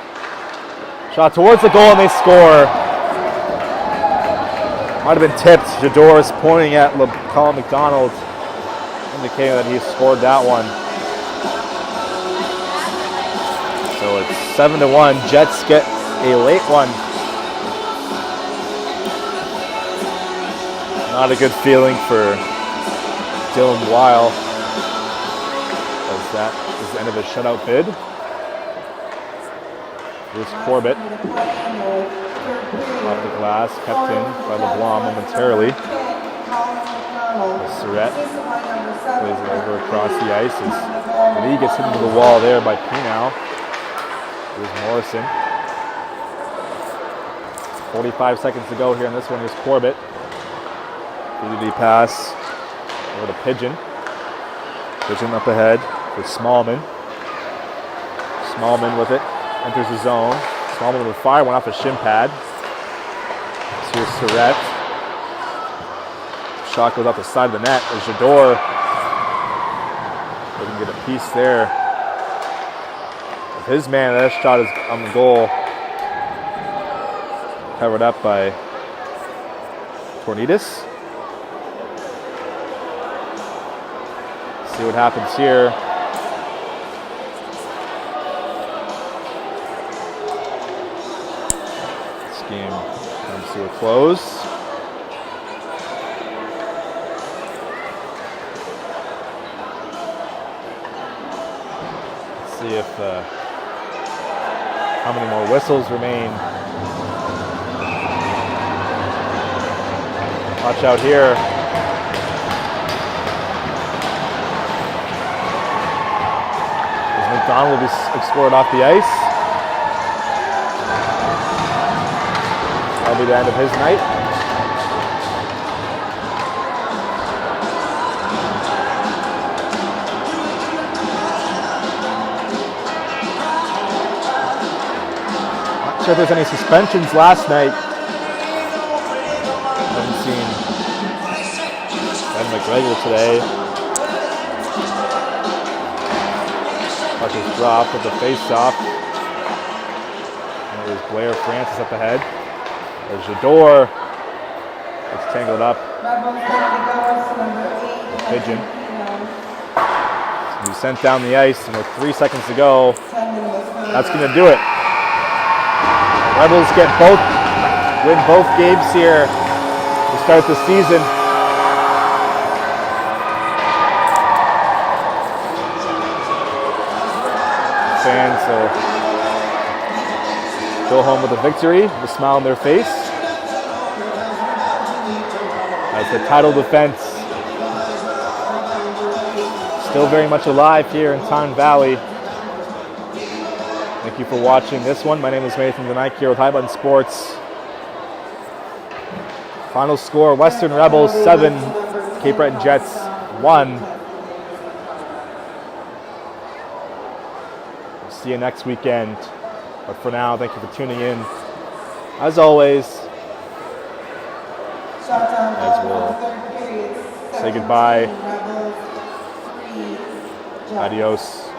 Shot towards the goal and they score. Might have been tipped. Jador is pointing at Colin McDonald, indicating that he scored that one. So it's 7-1. Jets get a late one. Not a good feeling for Dylan Weil, as that is the end of his shutout bid. Here's Corbett. Off the glass, kept in by LeBlanc momentarily. Surratt plays it over across the ice. Lee gets hit into the wall there by Pinow. Here's Morrison. 45 seconds to go here on this one. Here's Corbett. PDD pass over to Pigeon. Pigeon up ahead for Smallman. Smallman with it. Enters the zone. Smallman with a fire. Went off a shin pad. So here's Surratt. Shot goes off the side of the net. There's Jador. Doesn't get a piece there. With his man, that shot is on the goal. Covered up by Tornidis. See what happens here. This game comes to a close. Let's see if how many more whistles remain. Watch out here. McDonald will be escorted off the ice. That'll be the end of his night. Not sure if there's any suspensions last night. Haven't seen Ben McGregor today. Puck is dropped with the face-off. And there's Blair Francis up ahead. There's Jador. It's tangled up. Pigeon. He's sent down the ice, and with 3 seconds to go, that's going to do it. Rebels win both games here to start the season. Fans go home with a victory, with a smile on their face. As the title defense still very much alive here in Tyne Valley. Thank you for watching this one. My name is Nathan Denike here with High Button Sports. Final score, Western Rebels 7, Cape Breton Jets 1. See you next weekend. But for now, thank you for tuning in. As always, as we'll say goodbye. Adios.